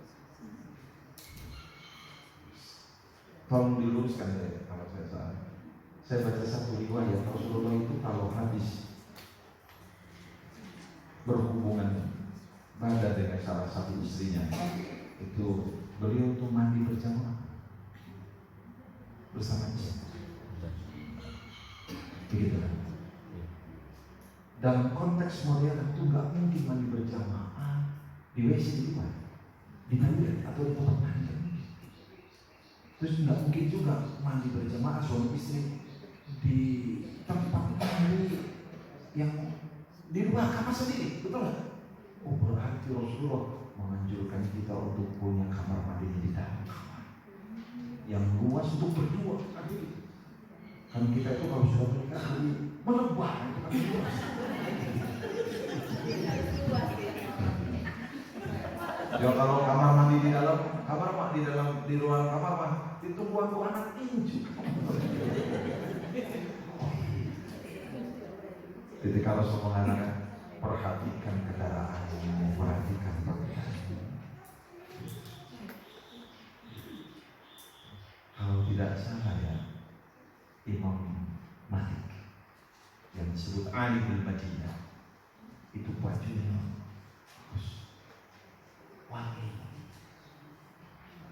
tolong diluruskan ya kalau saya salah. Saya baca satu riwayat Rasulullah itu kalau habis berhubungan badan dengan salah satu istrinya, itu beliau tuh mandi berjamaah bersama istri. Begitu kan? Dalam konteks modern itu nggak mungkin mandi berjamaah di WC di luar, di toilet atau di tempat mandi. Terus nggak mungkin juga mandi berjamaah suami istri di tempat mandi yang di luar kamar sendiri, betul nggak? Oh berarti Rasulullah menganjurkan kita untuk punya kamar mandi di dalam kamar yang luas untuk berdua. Kan kita itu kalau sudah menikah melebar itu kan luas. Ya kalau kamar mandi di dalam kamar mah di ruang kamar mah itu buat anak tinju. Jadi kalau semua anak perhatikan kendaraanmu, perhatikan pakaian. Kalau tidak salah ya, Imam Malik yang disebut Ali bin Madinah itu bajunya bagus, wangi.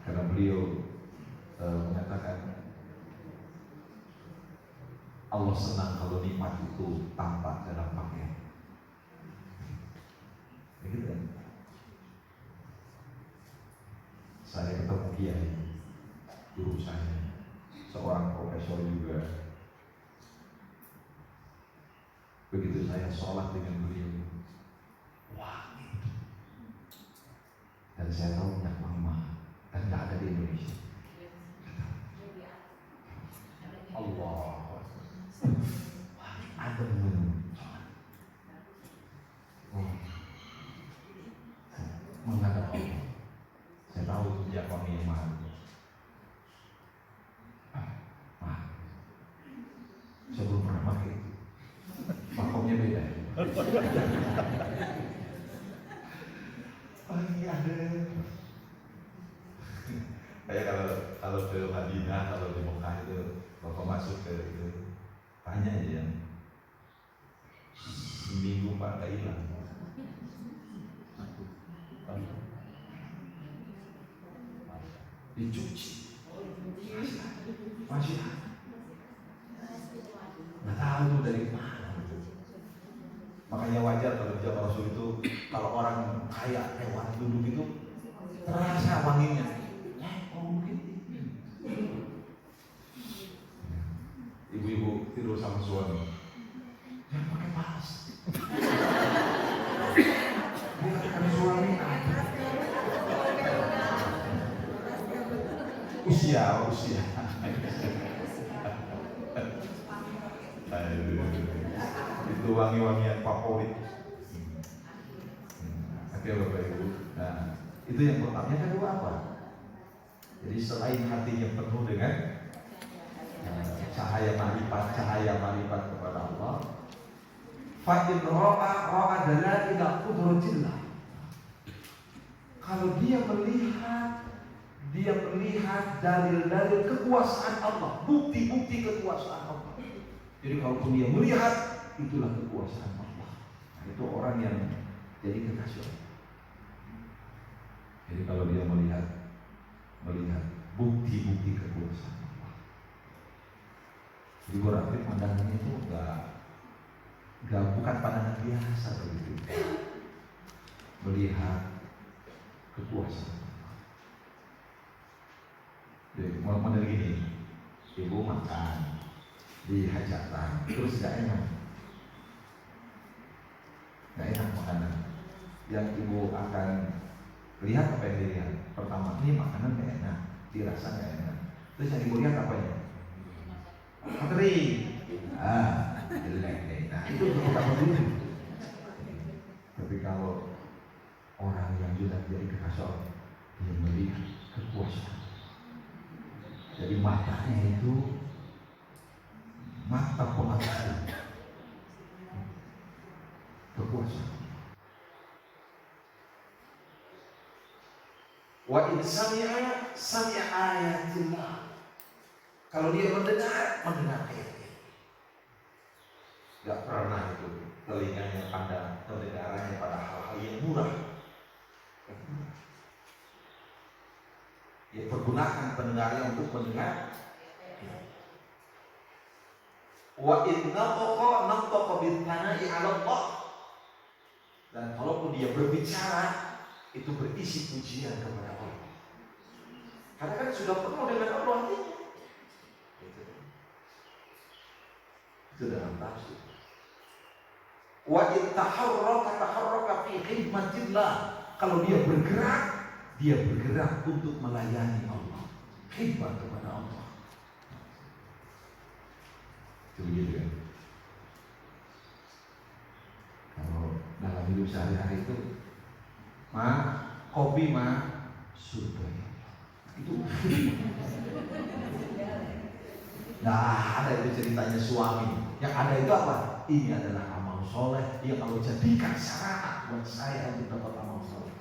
Karena beliau mengatakan Allah senang kalau nikmat itu tampak dalam pakaian. Begitu kan? Saya ketemu kiai, guru saya, seorang profesor juga. Begitu saya sholat dengan beliau, wangi. Dan saya tahu minyak wangi mahal dan tidak ada di Indonesia. Allah, ada minum. Menghadap Allah. Saya tahu minyak wangi yang mahal. Saya belum pernah pakai itu. Makomnya beda. Wangi ada. Kayak kalau ke Madinah, kalau di Mekah itu, bapak masuk ke itu, tanya aja yang seminggu Pak gak hilang. Dicuci, masih ada. Nggak tahu tuh dari mana. Makanya wajar kalau zaman Rasul itu, kalau orang kaya hewan duduk itu terasa wanginya. Mungkin ibu-ibu tidur sama suami, jangan pakai panas. Biarkan suami usia. Itu wangi-wangian favorit. Oke Bapak Ibu. Nah, itu yang pertama. Yang kedua apa? Jadi selain hatinya penuh dengan cahaya marifat kepada Allah, fa'in ro'a dalaila qudratillah. Kalau dia melihat dalil-dalil kekuasaan Allah, bukti-bukti kekuasaan Allah. Jadi kalaupun dia melihat, itulah kekuasaan Allah. Nah, itu orang yang jadi kekasih Allah. Jadi kalau dia melihat bukti-bukti kekuasaan Allah, jadi berarti pandangannya itu bukan pandangan biasa begitu. melihat kekuasaan. Jadi model gini, ibu makan di hajatan, terus gak enak makanan. Yang ibu akan lihat apa yang dilihat? Pertama, ini makanan gak enak, dirasa gak enak. Terus yang ibu lihat apa ya? Kering, jelek deh. Nah itu pertama dulu. Tapi kalau orang yang sudah jadi kekasih, dia melihat kekuasaan. Jadi matanya itu mata pengetahuan, kekuasaan. Wa in sami'a ayatillah. Kalau dia mendengar ayat-ayat. Gak pernah itu telinganya pada pendengarannya pada hal-hal yang murah. Ya pergunakan pendengarnya untuk mendengar. Wa inna naqqa bil-thana'i 'ala Allah. Dan kalaupun dia berbicara itu berisi pujian kepada Allah. Karena kan sudah penuh dengan Allah artinya. Itu dalam tafsir. Wa in taharraka fi khidmatillah. Kalau dia bergerak untuk melayani Allah, khidmat kepada Allah. Itu begitu kan? Kalau dalam hidup sehari-hari itu, kopi surga ya. Itu nah ada itu ceritanya suami. Yang ada itu apa? Ini adalah amal soleh yang Allah jadikan syarat buat saya untuk dapat amal soleh.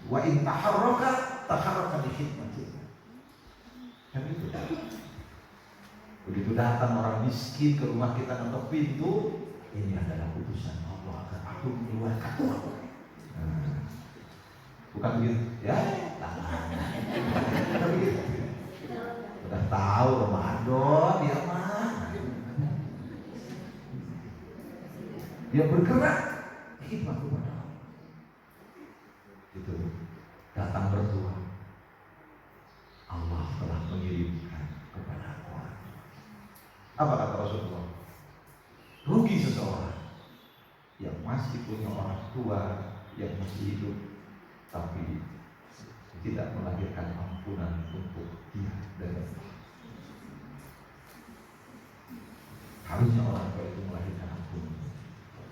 Wa in taharraka di khidmatillah. Kan itu. Begitu datang orang miskin ke rumah kita ketok pintu, ini adalah putusan Allah agar aku mengeluarkan uang. Bukan begitu, ya? Bukan begitu. Udah tahu Ramadan dia mana? Dia bergerak khidmat kepada Allah. Itu datang berdoa. Allah telah mengirimkan kepada orang. Apa kata Rasulullah? Rugi seseorang yang masih punya orang tua yang masih hidup tapi tidak melahirkan ampunan untuk dia dan Allah. Harusnya orang tua itu melahirkan ampunan,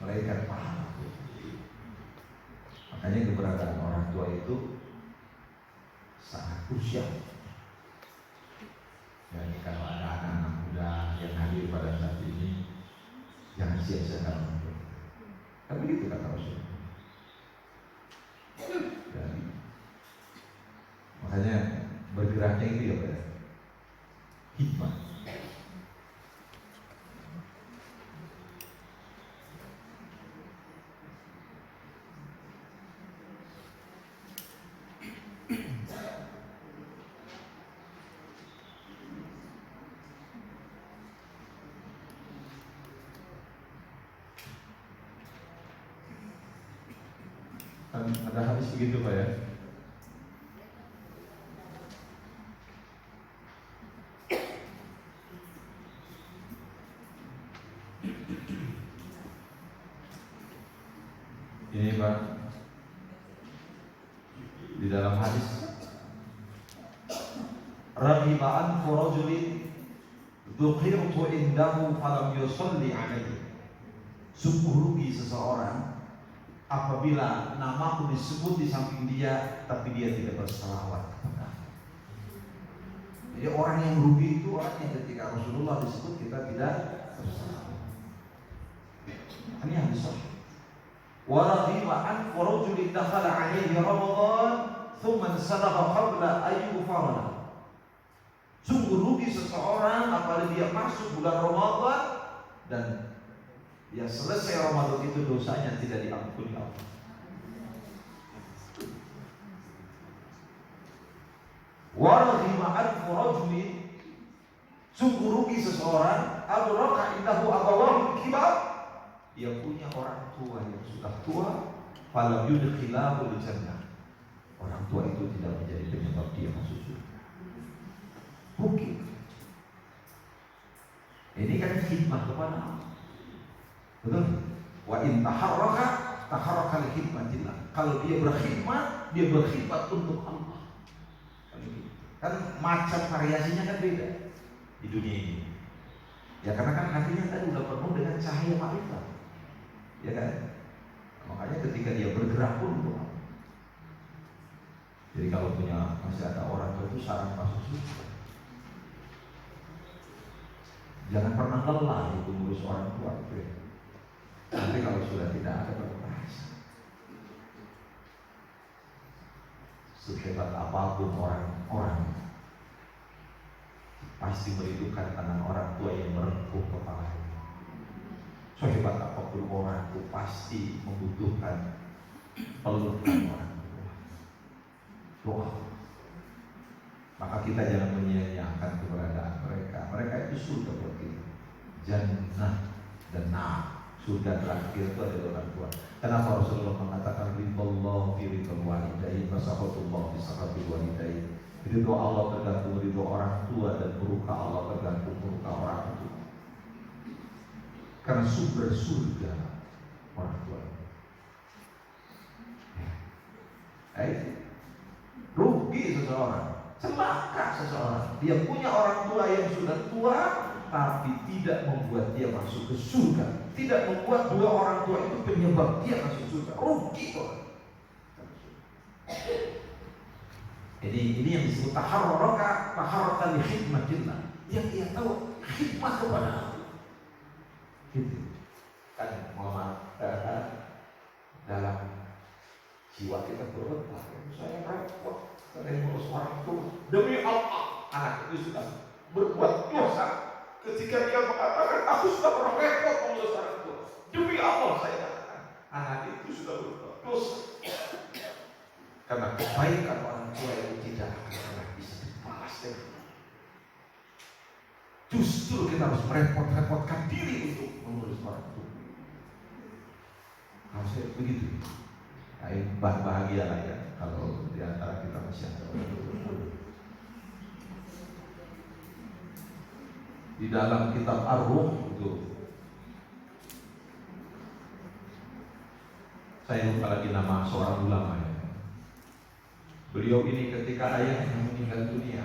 melahirkan pahala. Makanya keberadaan orang tua itu sangat krusial. Jadi kalau ada anak-anak muda yang hadir pada saat ini, jangan sia-siakan orang tua. Tapi begitu kata Rasulullah. Dan makanya bergeraknya itu ya Pak, hikmah. Ada hadis begitu Pak ya. Ini Pak, di dalam hadis Raghiba'an furajulin dzukirtu indahu falam yusalli alaihi. Sungguh rugi seseorang apabila namaku disebut di samping dia tapi dia tidak berselawat kepada aku. Jadi orang yang rugi itu orang yang ketika Rasulullah disebut kita tidak berselawat. Ini hadis sahih. Wa raghiba an rajulin dakhala alaihi Ramadan thumma sadaqa qabla an yughfara. Sungguh rugi seseorang apabila dia masuk bulan Ramadan dan ya selesai Ramadan itu dosanya tidak diampuni Allah. Warahima alfu rajulin, sungguh rugi seseorang adraka indahu abawahu kibar, dia punya orang tua yang sudah tua falam yudkhilahu al-jannah. Orang tua itu tidak menjadi penyebab dia masuk surga. Mungkin. Ini kan khidmat kepada Allah. Betul? Wa in taharraka li khidmatillah. Kalau dia berkhidmat untuk Allah. Kan macam variasinya kan beda di dunia ini. Ya karena kan hatinya tadi udah penuh dengan cahaya makrifat. Ya kan? Makanya ketika dia bergerak pun untuk Allah. Jadi kalau masih ada orang tua itu saran masuk surga. Jangan pernah lelah itu ngurus orang tua itu ya. Nanti kalau sudah tidak ada berperasa. Sehebat apapun orang pasti merindukan tangan orang tua yang merengkuh kepalanya. Sehebat apapun orang itu pasti membutuhkan pelukan orang tua. Doa. Maka kita jangan menyia-nyiakan keberadaan mereka. Mereka itu surga buat kita. Jannah dan nar. Surga terakhir itu adalah orang tua. Kenapa Rasulullah mengatakan ridallah fi ridal walidain, wasakhatullah fi sakhatil walidain. Ridho Allah tergantung ridho orang tua dan murka Allah tergantung murka orang tua. Karena sumber surga orang tua. Rugi seseorang, celaka seseorang. Dia punya orang tua yang sudah tua, tapi tidak membuat dia masuk ke surga. Tidak membuat dua orang tua itu penyebab dia masuk surga. Rugi orang. Ini yang disebut taharraka li khidmatillah. Yang dia tahu khidmat kepada Allah. Gitu. Kan Muhammad dalam jiwa kita berlepas. Saya repot, saya ngurus orang tua. Demi Allah, anak itu sudah berbuat dosa. Ketika dia mengatakan, aku sudah repot mengurus orang tua. Demi Allah saya katakan, anak itu sudah berbuat dosa. Karena kebaikan orang tua itu tidak akan pernah bisa dibalas dengan Allah. Justru kita harus merepot-repotkan diri untuk mengurus orang tua. Harusnya begitu. Bahagia lah ya kalau di antara kita masih ada orang tua. Di dalam kitab Ar-Ruh itu saya lupa lagi nama seorang ulama ya. Beliau ini ketika ayahnya meninggal dunia,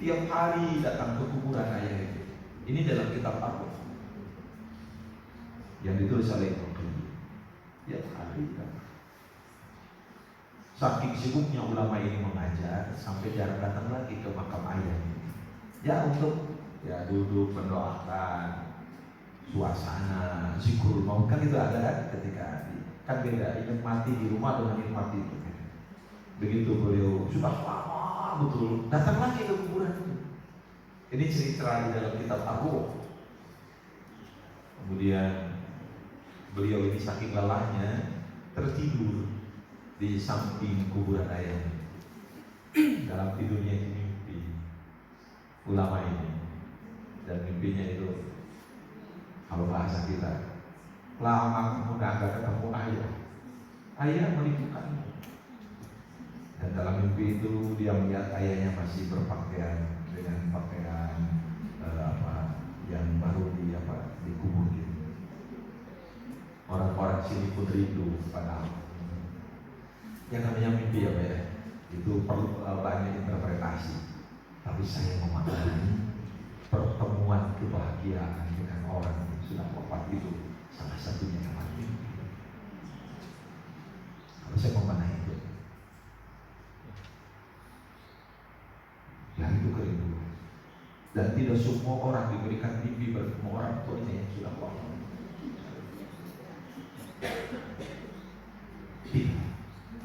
tiap hari datang ke kuburan ayah itu. Ini dalam kitab Ar-Ruh yang ditulis oleh Ibnu Qayyim. Tiap hari datang. Saking sibuknya ulama ini mengajar sampai jarang datang lagi ke makam ayahnya. Ya untuk duduk mendoakan, suasana zikrul maut kan itu ada kan ketika kan beda ingat mati di rumah dengan ingat mati itu. Begitu beliau sudah lama betul datang lagi ke kuburan itu. Ini cerita di dalam kitab Ar-Ruh. Kemudian beliau ini saking lelahnya tertidur di samping kuburan ayahnya. Dalam tidurnya ini mimpi ulama ini. Dan mimpinya itu kalau bahasa kita, lama kamu gak ketemu ayah merindukanmu. Dan dalam mimpi itu dia melihat ayahnya masih berpakaian dengan pakaian yang baru dikubur gitu. Orang-orang sini pun rindu pada Allah. Yang namanya mimpi ya, itu perlu banyak interpretasi. Tapi saya memahami pertemuan kebahagiaan dengan orang yang sudah wafat itu salah satunya yang mati. Kalau saya memanah itu, yang itu kerinduan. Dan tidak semua orang diberikan mimpi bertemu orang tuanya yang sudah wafat.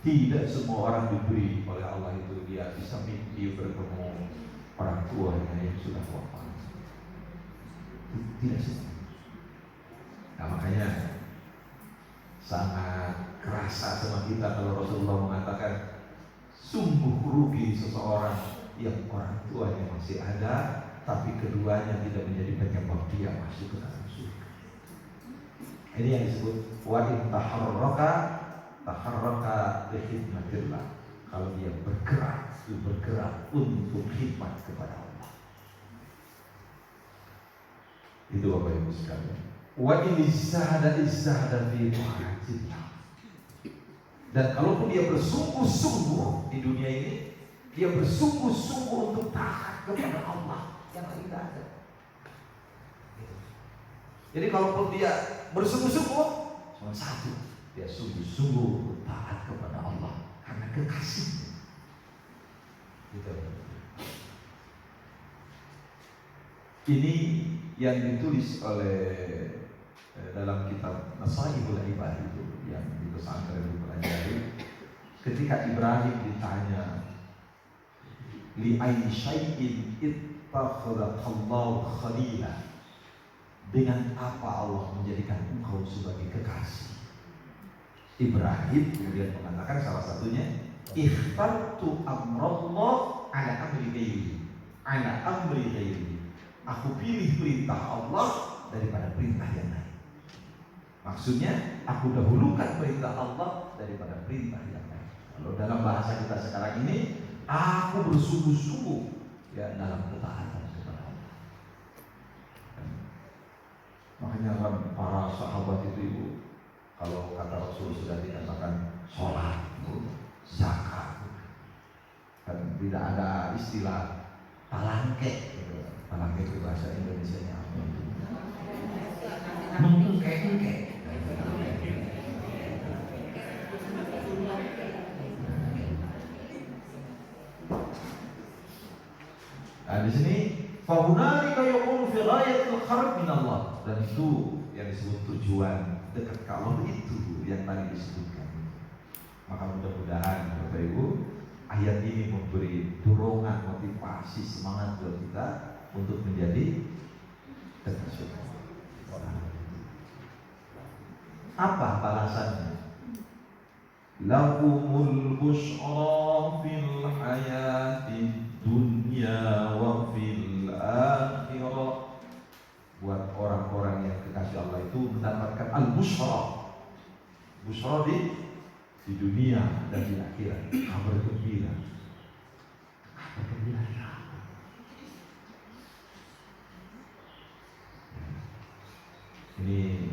Tidak semua orang diberi oleh Allah itu dia bisa mimpi bertemu orang tuanya yang sudah wafat. Tidak semua. Nah makanya sangat kerasa sama kita kalau Rasulullah mengatakan sungguh rugi seseorang yang orang tuanya masih ada tapi keduanya tidak menjadi penyebab dia masuk ke dalam surga. Ini yang disebut wa in taharraka taharraka li khidmatillah, kalau dia bergerak untuk khidmat kepada Allah. Itu Bapak Ibu sekalian. Wa in izzahada fi ta'atillah. Dan kalaupun dia bersungguh-sungguh di dunia ini, dia bersungguh-sungguh untuk taat kepada Allah, yang tidak ada. Jadi kalaupun dia bersungguh-sungguh, cuma satu, dia sungguh-sungguh untuk taat kepada Allah karena kekasihnya. Gitu. Ini yang ditulis oleh dalam kitab Nasaihul Ibad itu, yang di pesantren dipelajari. Ketika Ibrahim ditanya, li ayyi syai'in ittakhadallahu khalila, dengan apa Allah menjadikan engkau sebagai kekasih? Ibrahim kemudian mengatakan salah satunya, ikhtartu amrallah ala amri ghairi. Aku pilih perintah Allah daripada perintah yang lain. Maksudnya, aku dahulukan perintah Allah daripada perintah yang lain. Kalau dalam bahasa kita sekarang ini, aku bersungguh-sungguh ya dalam ketaatan kepada Allah. Makanya kan para sahabat itu, kalau kata Rasul sudah dikatakan sholat, zakat, kan tidak ada istilah talangke. Talangke itu bahasa Indonesianya apa itu? Mengke-ngke. Nah di sini fahunalika yaqulu fi ghayatil kharab min Allah, dan itu yang disebut tujuan dekat ke Allah itu yang tadi disebutkan. Maka mudah-mudahan Bapak Ibu, ayat ini memberi dorongan, motivasi, semangat buat kita untuk menjadi kekasih Allah. Apa balasannya? Lahumul busyra fil hayati dunya wa fil akhirah. Buat orang-orang yang kekasih Allah itu mendapatkan al-busyra. Busyra di dunia dan di akhirat, kabar gembira. Kabar gembira. Ini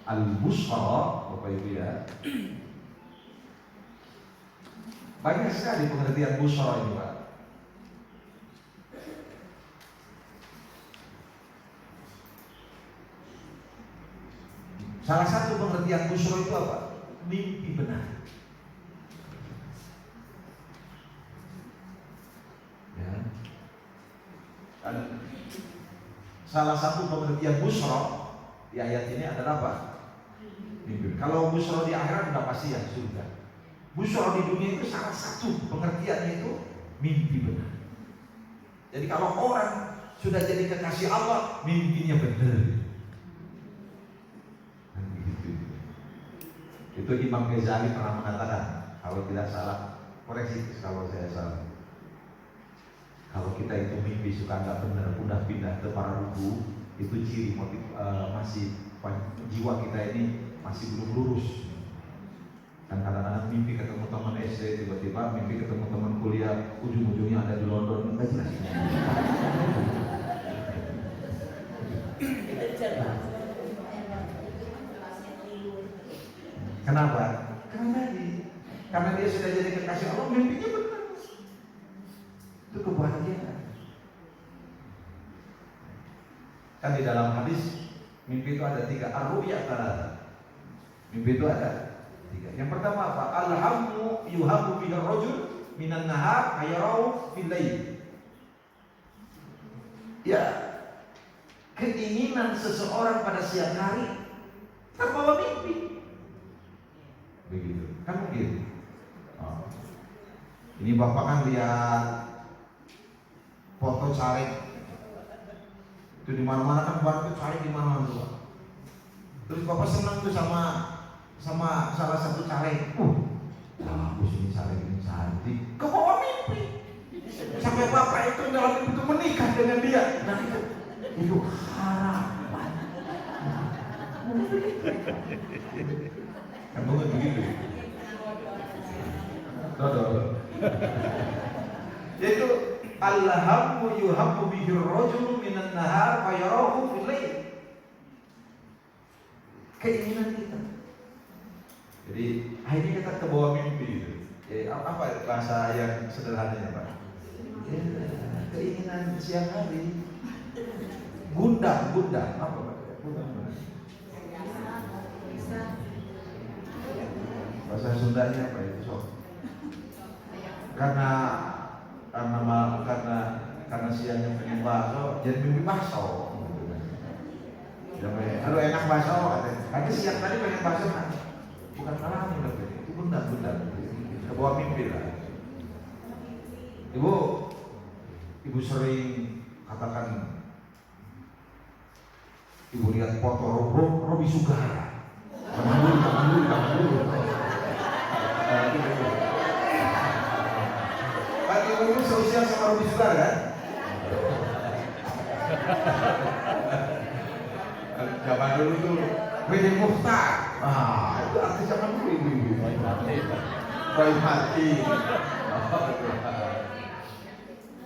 al-busyra, Bapak Ibu ya. Banyak sekali pengertian busyra ini, Pak. Salah satu pengertian busyra itu apa? Mimpi benar. Ya. Dan salah satu pengertian busyra di ayat ini adalah apa? Mimpi. Kalau busyra di akhirat sudah pasti ya surga. Busyra di dunia itu salah satu pengertiannya itu mimpi benar. Jadi kalau orang sudah jadi kekasih Allah, mimpinya benar. Itu Imam Ghazali pernah mengatakan, kalau tidak salah, koreksi kalau saya salah. Kalau kita itu mimpi suka nggak benar, udah pindah ke para ruku, itu ciri motif masih jiwa kita ini masih belum lurus. Dan kadang-kadang mimpi ketemu teman SD, tiba-tiba mimpi ketemu teman kuliah, ujung-ujungnya ada di London, nggak jelas. Kenapa? Karena dia sudah jadi kekasih Allah, mimpinya benar. Itu kebahagiaan. Kan di dalam hadis, mimpi itu ada 3, ar-ru'ya thalatha. Mimpi itu ada 3. Yang pertama apa? Al-hammu yuhabu bihi ar-rajul minan nahar ayarau fil lail. Ya, keinginan seseorang pada siang hari terbawa mimpi. Begitu, kan mungkin. Oh. Ini Bapak kan lihat foto caleg itu di mana-mana, kan Bapak itu caleg di mana-mana tuh. Terus Bapak senang tuh sama salah satu caleg. Bagus ini caleg ini cantik. Kebawa mimpi. Sampai Bapak itu dalam mimpi itu menikah dengan dia. Nah itu harapan. Kan bangun begitu. Dodol. Yaitu al-hammu yuhammu bihi ar-rajulu minan nahar fa yarahu fil lail. Keinginan kita. Jadi akhirnya kita ke bawah mimpi itu. Apa bahasa yang sederhananya, Pak? Ya, keinginan siang hari. Gundam apa Pak? Bahasa Sundanya apa itu, Sob? Karena siangnya pengen bakso, jadi mimpi bakso. Aduh enak bakso, nanti siang tadi pengen bakso kan? Bukan alami lagi, itu bundar, ke bawah mimpi lah. Ibu sering katakan, ibu lihat foto Robi Sugara. Jangan dulu. Kan ibu seusia sama Robi Sugara kan? Zaman dulu tuh Wede Mukhtar. Itu artis zaman dulu ibu. Roy Mati.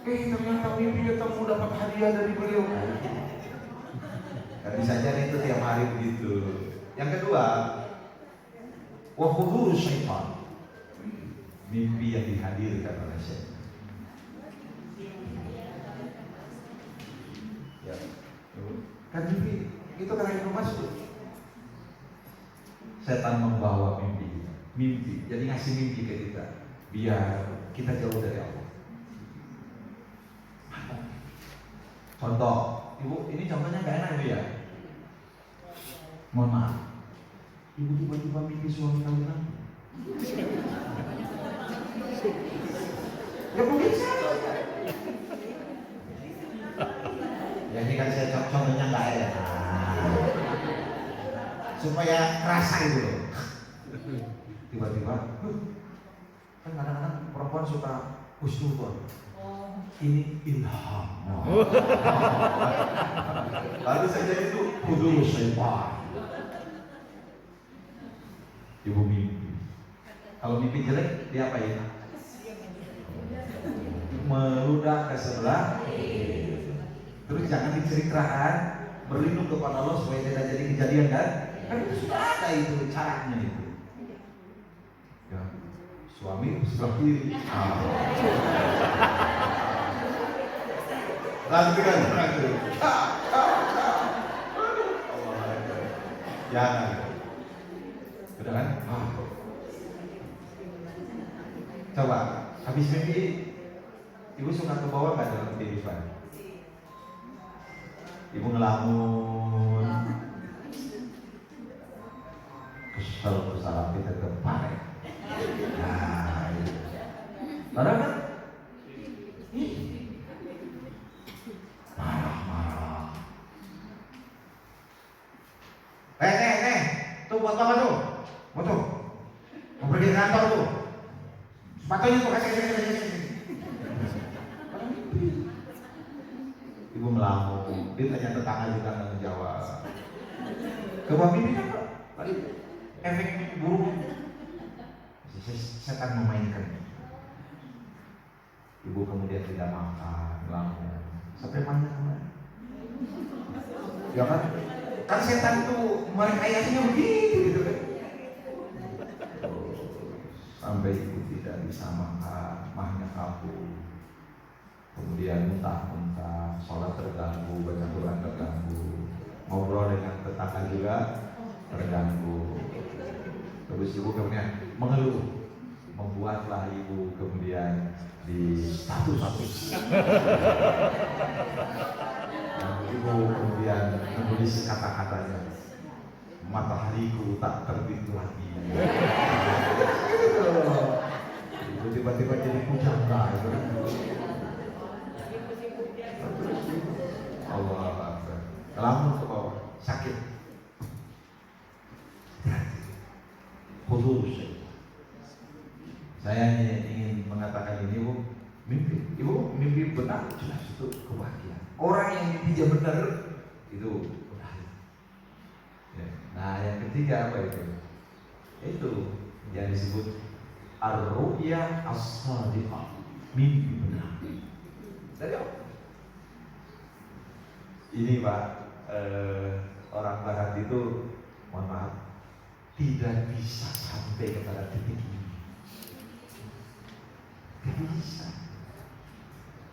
Ternyata mimpi ketemu dapat hadiah dari beliau. Kan bisa jadi itu tiap hari begitu. Yang kedua, wa hudurus syaitan. Mimpi yang dihadirkan oleh syaitan. Ya. Kan mimpi itu kan yang masuk. Setan membawa mimpi. Jadi ngasih mimpi ke kita biar kita jauh dari Allah. Contoh, ibu, ini contohnya gak enak ibu ya. Mohon maaf, ibu tiba-tiba mimpi suami kawinan. Ya mungkin saja. Ya ini kan saya contohnya gak enak. Supaya kerasa gitu loh. Tiba-tiba, kan kadang-kadang perempuan suka husnuzon. Ini ilham. Lalu saja itu hudul syaitan. Ibu mimpi. Kalau mimpi jelek, dia apa ya? Meludah ke sebelah. Terus jangan diceritakan, berlindung kepada Allah supaya tidak jadi kejadian kan? Kan itu sudah ada itu caranya itu. Ya, suami sebelah kiri. Lanjutkan. Jangan. Sudah kan? Coba, habis mimpi, ibu suka ke bawah nggak dalam kehidupan? Ibu ngelamun, kesel kita kemarin. Nah, itu. Padahal kan, marah. Tuh buat apa tuh? Mau pergi ke kantor tuh. Sepatunya tuh kasih. Ibu melamun, dia tanya tetangga juga nggak menjawab. Kebab mimpi kan tadi efek mimpi buruk. Setan memainkan. Ibu kemudian tidak makan, melamun. Sampai mana kemana? Ya kan? Kan setan itu merekayasanya begitu gitu kan? Sampai ibu tidak bisa makan, mahnya kabur. Kemudian muntah-muntah, sholat terganggu, baca Quran terganggu, ngobrol dengan tetangga juga terganggu. Terus ibu kemudian mengeluh, membuatlah ibu kemudian di status. Ibu kemudian menulis kata-katanya, matahariku tak terbit lagi. Ibu tiba-tiba jadi pujangga. Allah Akbar. Lamun ke bawah, sakit. Khusus. Saya ingin mengatakan ini, ibu mimpi benar jelas itu kebahagiaan. Orang yang mimpi dia benar itu benar. Ya. Nah yang ketiga apa itu? Itu yang disebut ar-ru'ya as-shadiqah, mimpi benar dari Allah. Ini Pak, orang barat itu, mohon maaf, tidak bisa sampai kepada titik ini. Tidak bisa.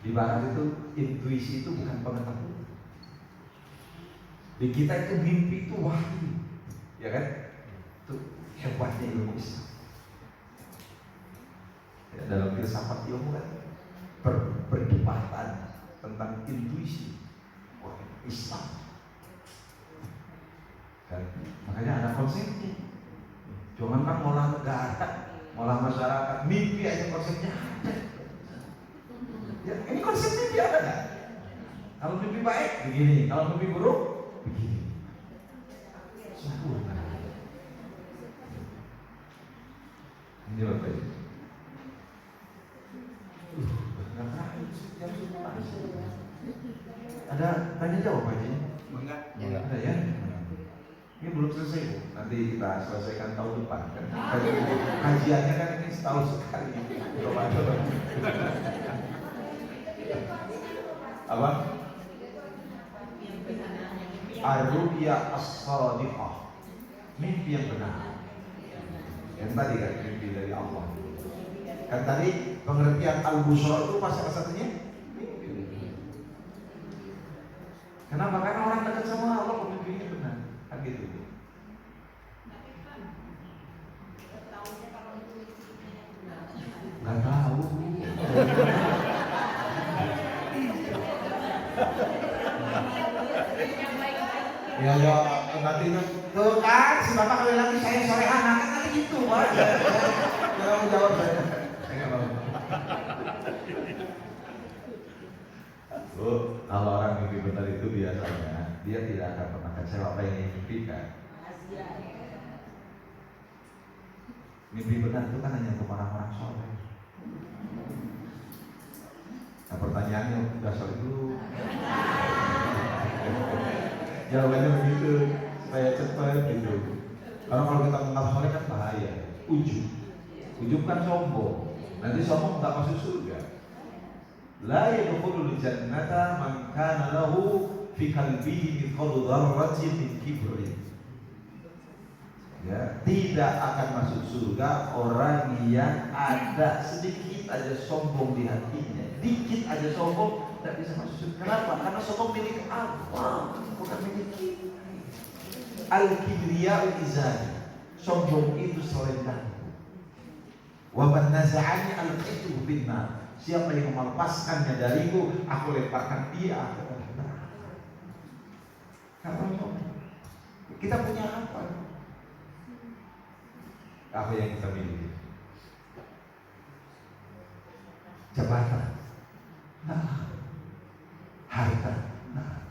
Di barat itu intuisi itu bukan pengetahuan. Di kita itu mimpi itu wahyu, ya kan? Itu hebatnya ilmu Islam. Ya, dalam filsafat ilmu kan berdebatan tentang intuisi. Wah, Islam. Dan makanya ada konsepnya. Jangan kan ngolah negara, ngolah masyarakat, mimpi aja konsepnya ada. Ya, ini konsep mimpi ada nggak? Kalau mimpi baik begini, kalau mimpi buruk begini. Sempurna. Ini Bapak Ibu. Ada tanya jawab Pak Haji? Enggak. Ada ya? Ini belum selesai Bu. Nanti kita selesaikan tahun depan kan. Kajiannya kan ini setahun sekali. Coba. Apa? Ar-ru'ya as-shadiqah, mimpi yang benar. Yang tadi kan mimpi dari Allah. Kan tadi pengertian al-busra itu pas salah satunya mimpi. Kenapa? Karena orang dekat sama Allah kok mimpinya benar. Kan gitu. Nggak tahu. Ya nanti tuh kan si bapak kali lagi saya sore anak kan nanti gitu Pak. Jangan jawab saya. Saya nggak mau. Kalau orang mimpi benar itu biasanya dia tidak akan pernah kecewa apa yang dimimpikan. Mimpi benar itu kan hanya untuk orang-orang soleh. Nah pertanyaannya udah soleh dulu. Jawabannya begitu, supaya cepat gitu. Karena kalau kita menganggap soleh kan bahaya. Ujub kan sombong. Nanti sombong tak masuk surga. La yadkhulul jannata man kana lahu fi qalbihi mithqalu dzarratin min kibrin. Ya, tidak akan masuk surga orang yang ada sedikit aja sombong di hatinya. Dikit aja sombong tidak bisa masuk surga. Kenapa? Karena sombong milik Allah, bukan milik kita. Al-kibriya'u izari, sombong itu selendangku. Wa man naza'ani al-qithu binnar. Siapa yang melepaskannya dariku, aku lemparkan dia ke neraka. Karena kita punya apa? Apa yang kita miliki? Jabatan, nah, harta, nah.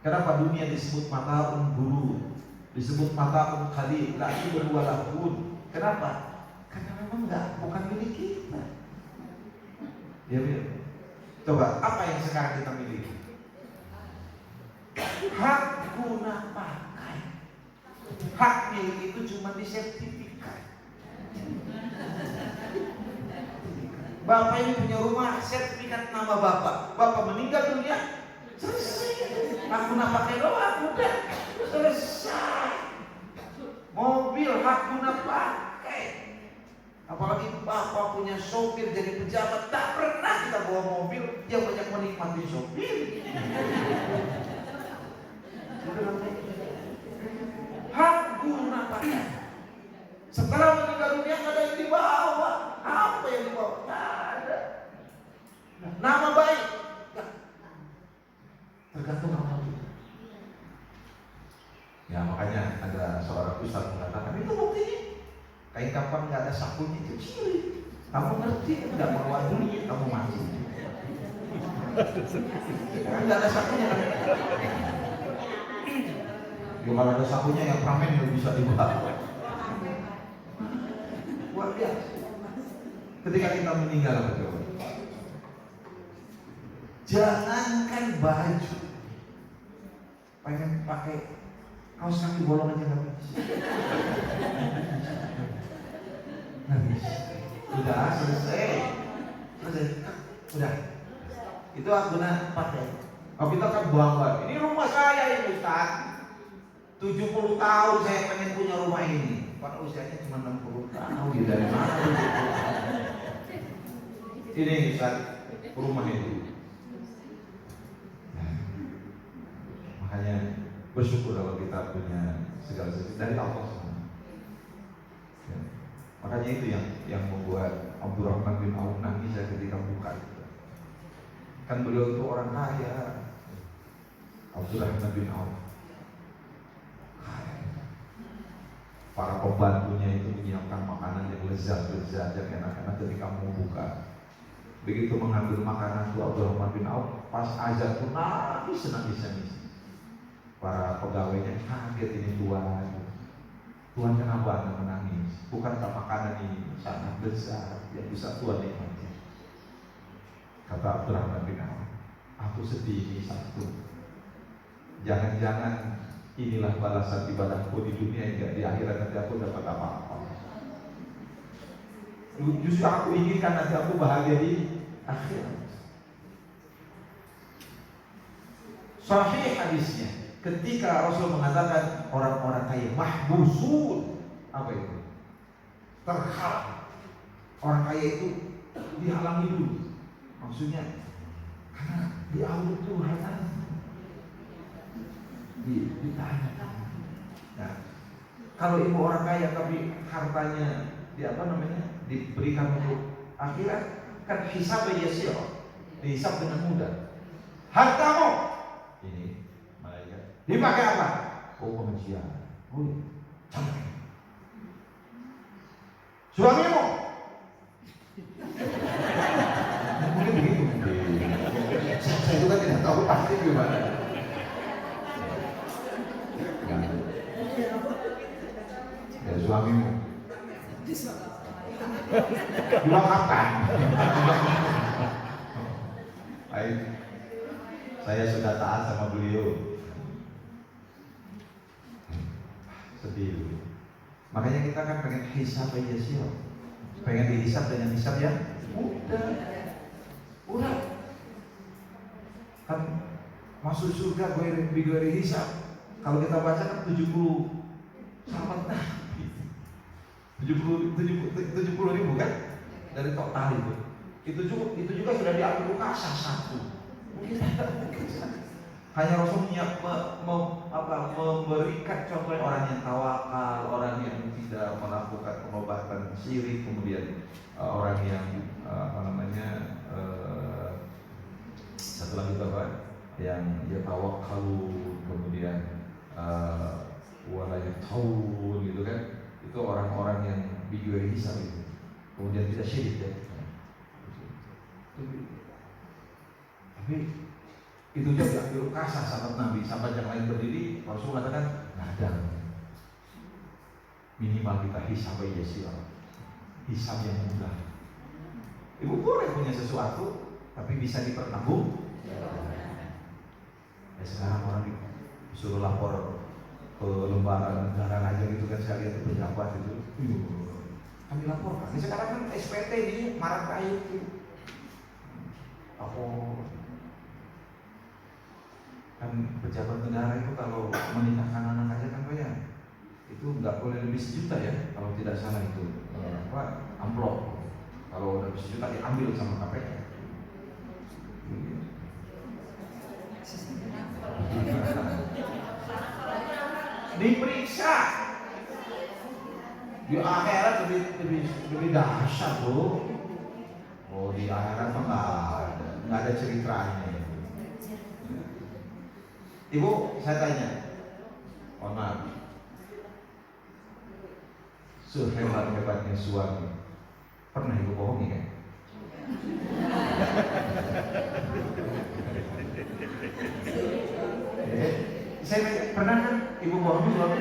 Kenapa dunia disebut mata'un guru, disebut mata'un khalil, la yubru wa lahun? Kenapa? Karena memang bukan milik kita. Ya, coba apa yang sekarang kita miliki? Hak guna pakai. Hak milik itu cuma di sertifikat. Bapak ini punya rumah, sertifikat nama bapak. Bapak meninggal dunia, selesai. Hak guna pakai doang, udah selesai. Mobil hak guna pakai. Apalagi bapak punya sopir jadi pejabat, tak pernah kita bawa mobil yang banyak menikmati sopir. Hak guna pakai. Setelah meninggal dunia nggak ada yang dibawa. Apa yang dibawa? Nggak ada. Nama baik, tergantung nama kita. Ya makanya ada seorang ustaz mengatakan itu buktinya. Kain kapan nggak ada sakunya itu ciri. Kamu ngerti nggak mengeluarkan dunia kamu mati. Kan nggak ada sakunya kan? Ya, kalau ada sakunya yang pramen yang bisa dibawa. Luar biasa. Ketika kita meninggal betul. Jangankan baju, pengen pakai kaos kaki bolong aja nggak bisa. Nggak bisa. Udah selesai. Udah. Itu Abdullah pakai. Oh kita kan bangga. Ini rumah saya ini Ustaz. 70 tahun saya pengen punya rumah ini. Padahal usianya cuma 60 tahun. Dari mana? Ini Ustaz, rumah itu. Makanya bersyukur kalau kita punya segala sesuatu dari Allah semua. Ya. Makanya itu yang membuat Abdurrahman bin Auf nangis ketika buka itu. Kan beliau itu orang kaya. Abdurrahman bin Auf kaya. Para pembantunya itu menyiapkan makanan yang lezat-lezat, yang enak-enak ketika mau buka. Begitu mengambil makanan itu Abdurrahman bin Auf, pas azan pun nangis. Para pegawainya kaget, ini Tuhan kenapa Anda menangis? Bukankah makanan ini sangat besar yang bisa Tuhan nikmati? Kata Abdurrahman bin Auf, aku sedih ini satu. Jangan-jangan inilah balasan ibadahku di dunia, hingga di akhirat nanti aku dapat apa-apa. Justru aku inginkan nanti aku bahagia di akhirat. Sahih hadisnya. Ketika Rasul mengatakan orang-orang kaya mahbusun, apa itu? Terhalang. Orang kaya itu dihalangi dulu. Maksudnya karena diatur Tuhan, ditanya. Nah, kalau ibu orang kaya tapi hartanya diberikan untuk akhirat, kan hisabnya yasir, dihisab dengan mudah. Hartamu ini dipakai apa? Oh, pengajian. Oh, cantik. Suamimu? Mungkin begitu. Saya juga tidak tahu pasti gimana. Ya, suamimu. Diwakafkan. Baik. Saya sudah taat sama beliau. Sedih. Makanya kita kan pengen hisab aja sih, pengen dihisab dengan hisab yang udah kan masuk surga gue hisab. Kalau kita baca kan 70 sahabat Nabi, 70 ribu kan dari total itu. Itu juga sudah diambil kasah satu. Mungkin hanya Rasul memberikan contohnya orang yang tawakal, orang yang tidak melakukan pengobatan syirik, kemudian orang yang satu lagi yang dia tawakal, kemudian walayatawul gitu kan, itu orang-orang yang bijuari hisab itu, kemudian tidak syirik ya. Tapi itu juga diambil kasah sahabat Nabi, sahabat yang lain berdiri, Rasul katakan ada minimal kita hisab aja sih, hisab yang mudah. Ibu boleh punya sesuatu, tapi bisa dipertanggung. Ya sekarang orang disuruh lapor ke lembaga negara aja gitu kan, saya lihat pejabat itu, kami laporkan. Ini sekarang kan SPT ini marak kayu itu, kan pejabat negara itu kalau menikahkan anak aja kan bayar, itu nggak boleh lebih 1 juta ya, kalau tidak salah itu amplop. Kalau udah 1 juta diambil sama KPK. Diperiksa di akhirat lebih dahsyat tuh. Oh, di akhirat mah nggak ada ceritanya. Ibu, saya tanya, maaf, sehebat-hebatnya suami, pernah ibu bohongi kan? Saya tanya, pernah kan ibu bohongi suami?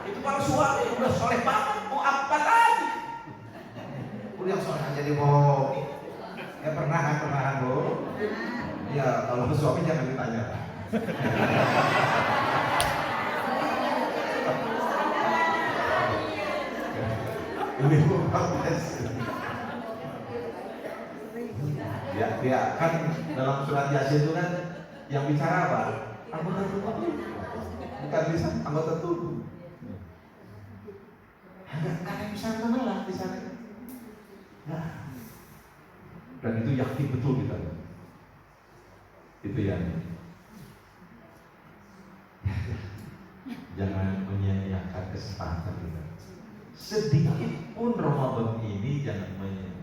Itu kalau suami udah soleh banget, mau apa lagi? Udah soleh aja dibohongi. Ya pernah kan bu? Ya kalau suami jangan ditanya. 2014. Ya kan dalam surat Yasin itu kan yang bicara apa? Anggota tubuh. Bukan bisa anggota tubuh. Ada yang bisa menolak di sana. Nah, dan itu yakin betul kita. Itu yang jangan menyia-nyiakan kesempatan kita. Sedikit pun Ramadan ini jangan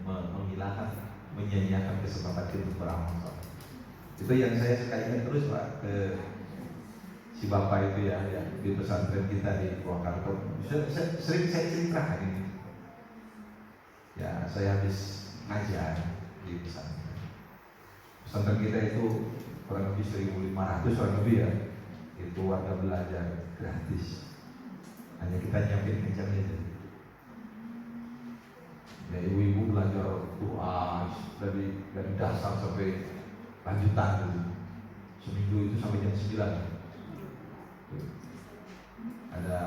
menghilangkan, menyia-nyiakan kesempatan kita untuk beramal. Itu yang saya suka ingat terus Pak, ke si Bapak itu ya di pesantren kita di Purwakarta. Sering saya ceritakan ini. Ya saya habis ngajar di pesantren. Pesantren kita itu kurang lebih 1.500 kurang lebih ya. Itu warga belajar gratis. Hanya kita nyiapin kencangnya aja. Ya ibu-ibu belajar doa dari dasar sampai lanjutan gitu. Seminggu itu sampai jam 9. Ada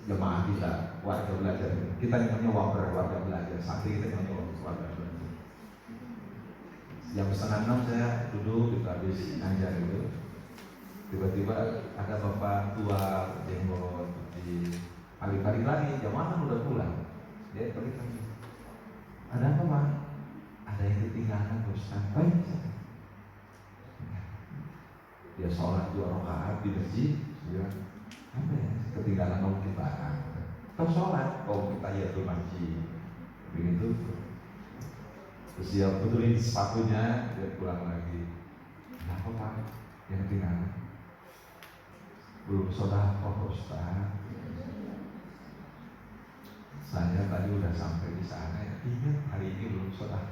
jemaah kita, warga belajar. Kita namanya warga belajar. Santri kita namanya warga belajar. Jam 5:30 saya duduk kita habis ngajar itu. Tiba-tiba ada bapak tua jenggot di balik lagi, jamaah udah pulang. Dia balik lagi. Ada apa Pak? Ada yang ketinggalan Ustaz. Baik. Dia sholat 2 rakaat di masjid. Dia apa ya? Ketinggalan mungkin barang. Kau sholat, kau kita ya tuh masjid. Begitu. Terus dia betulin sepatunya, dia pulang lagi. Kenapa Pak? Yang ketinggalan? Belum sholat, Ustaz. Saya tadi udah sampai di sana. Ingat hari ini belum sholat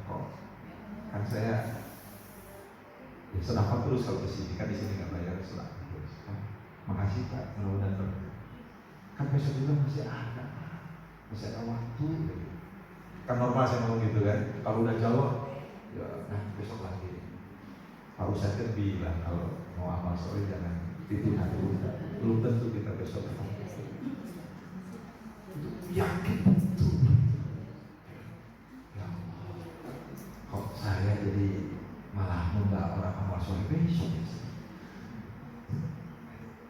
kan saya ya sedekah terus kalau ke sini, kan di sini nggak bayar sedekah terus. Makasih Pak, mudah-mudahan kan besok juga masih ada waktu. Kan normal saya ngomong gitu kan. Kalau udah jauh, ya besok lagi. Pak Ustadz kan bilang kalau mau amal soleh jangan ditunda dulu. Belum tentu kita besok ketemu. Yakin betul. Ya Allah, kok saya jadi malah nunda orang amal soleh besok.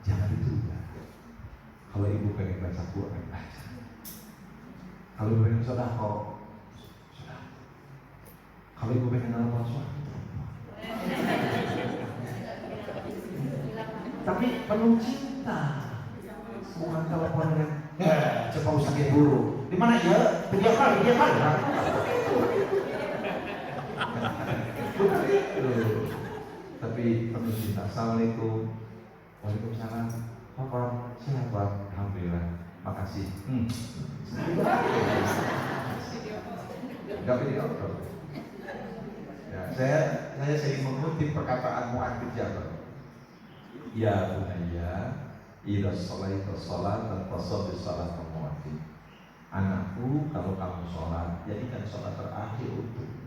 Jangan ditunda. Kalau ibu pengen baca Quran, baca. Kalau ibu pengen sedekah, sedekah. Kalau ibu pengen amal soleh, tapi penuh cinta. Bukan telepon dengan cepat usah buru. Di mana ya? Tiga kali. Tapi penuh cinta. Assalamualaikum. Waalaikumsalam. Apa? Sehat Pak? Alhamdulillah. Makasih. Gak video. Ya, saya sering mengutip perkataan Mu'adz bin Jabal. Ya bunayya, idza shalaita sholatan fashabbi sholatan mu'adhdhin. Anakku, kalau kamu sholat, jadikan sholat terakhir untukmu.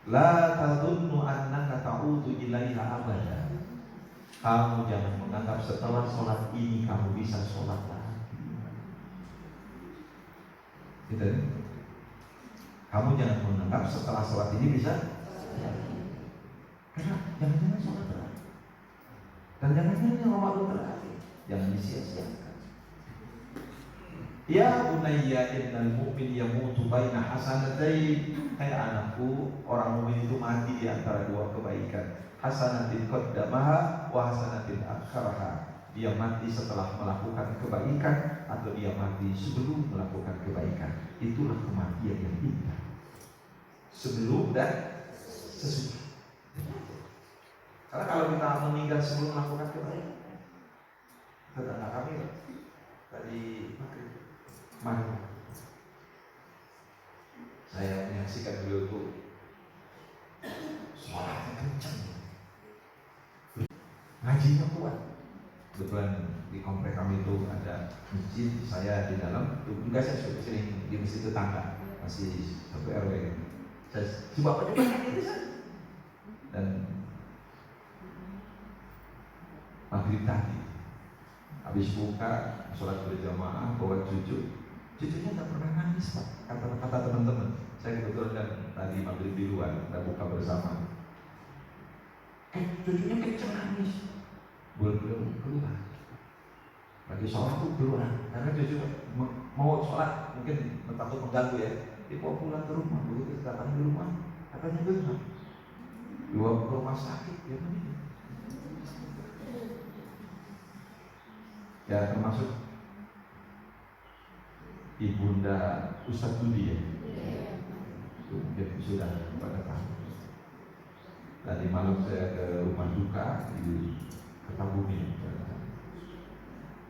La tadunnu annaka ta'udu ilaiha abada. Kamu jangan menganggap setelah sholat ini kamu bisa sholat lagi. Gitu. Kamu jangan menganggap setelah sholat ini bisa. Karena jangan-jangan sholat terakhir. Dan jangan-jangan yang Ramadan terakhir, jangan disia-siakan. Ya bunayya innal mu'min yamutu baina hasanatain. Hai anakku, orang mukmin itu mati di antara 2 kebaikan. Hasanatin qaddamaha wa hasanatin akharaha. Dia mati setelah melakukan kebaikan atau dia mati sebelum melakukan kebaikan. Itulah kematian yang indah. Sebelum dan sesudah. Karena kalau kita meninggal sebelum melakukan kebaikan, tetangga kami tadi maghrib, saya menyaksikan beliau itu suaranya kencang, ngajinya kuat. Kebetulan di komplek kami itu ada masjid, saya di dalam. Enggak, saya sudah sering di masjid tetangga, masih satu RW. Si bapak juga di sana. Dan maghrib tadi habis buka sholat berjamaah bawa cucunya nggak pernah nangis Pak, kata teman-teman. Saya kebetulan kan tadi maghrib di luar, kita buka bersama. Cucunya kenceng nangis, belum keluar. Lagi sholat tuh keluar, karena cucu mau sholat mungkin takut mengganggu ya. Dia mau pulang ke rumah, begitu datang di rumah, katanya gerak. Dibawa ke rumah sakit, ya meninggal. Ya termasuk ibunda Ustadz Budi ya. Mungkin sudah pada tahu. Tadi malam saya ke rumah duka di Kertabumi,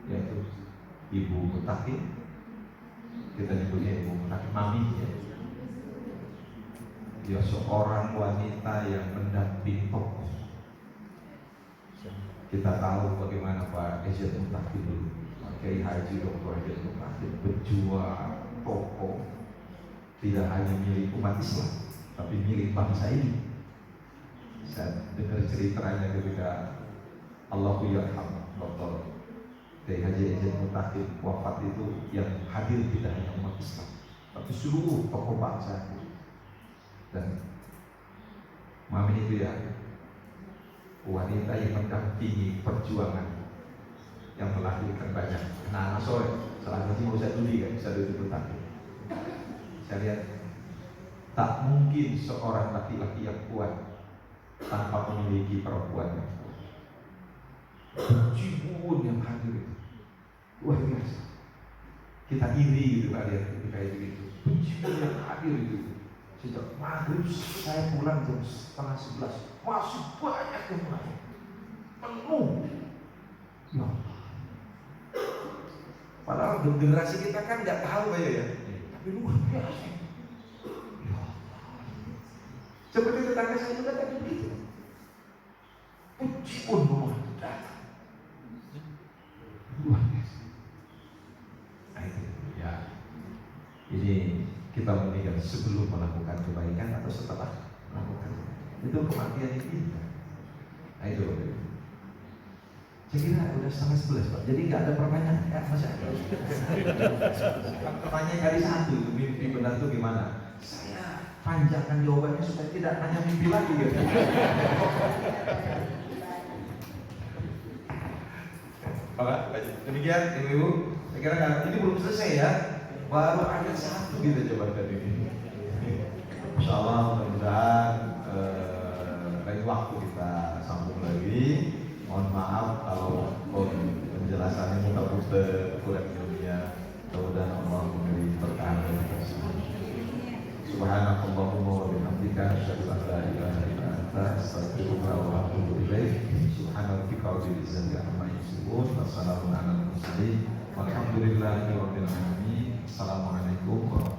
yaitu Ibu Mutakin. Kita nyebutnya Ibu Mutakin, mami ya. Dia seorang wanita yang mendamping tokoh. Kita tahu bagaimana Pak Ejat Mutakin dulu, Kiai Haji Dr. Ejat Mutakin berjuang tokoh, tidak hanya milik umat Islam, tapi milik bangsa ini. Saya dengar ceritanya ketika Allahu yarham Dr. Kiai Haji Ejat Mutakin wafat itu, yang hadir tidak hanya umat Islam, tapi seluruh tokoh bangsa. Dan mami itu ya wanita yang mendampingi perjuangan, yang melahirkan banyak anak-anak soleh. Salah satu mau saya tuli kan, bisa duduk bertanya. Saya lihat tak mungkin seorang laki-laki yang kuat tanpa memiliki perempuan yang kuat. Berjibun yang hadir itu luar biasa. Kita iri gitu Pak, lihat ketika itu berjibun yang hadir itu. Sejak maghrib saya pulang jam 10:30, masih banyak yang lain, penuh. Ya Allah. Padahal generasi kita kan nggak tahu ya, tapi luar biasa. Ya Allah. Seperti tetangga saya juga tadi begitu. Puji pun rumah datang. Luar biasa. Nah itu ya. Ini kita meninggal sebelum melakukan kebaikan atau setelah melakukan kebaikan. Itu kematian yang indah. Nah itu. Saya kira udah 10:30 Pak. Jadi nggak ada pertanyaan ya, masih ada. Pertanyaan kali satu, mimpi benar itu gimana? Saya panjangkan jawabannya supaya tidak hanya mimpi lagi gitu. Pak, demikian Ibu-ibu. Saya kira ini belum selesai ya. Baru ada satu kita jabarkan ini. Insya Allah mudah-mudahan lain waktu kita sambung lagi. Mohon maaf kalau penjelasannya muter-muter kurang ilmiah. Mudah-mudahan Allah memberi berkah kita semua. Subhanakallahumma wa bihamdika asyhadu an la ilaha illa anta astaghfiruka wa atubu ilaik. Subhanarabbika rabbil izzati amma yasifun wa salamun alal mursalin. Walhamdulillahi rabbil alamin. Assalamualaikum warahmatullahi wabarakatuh.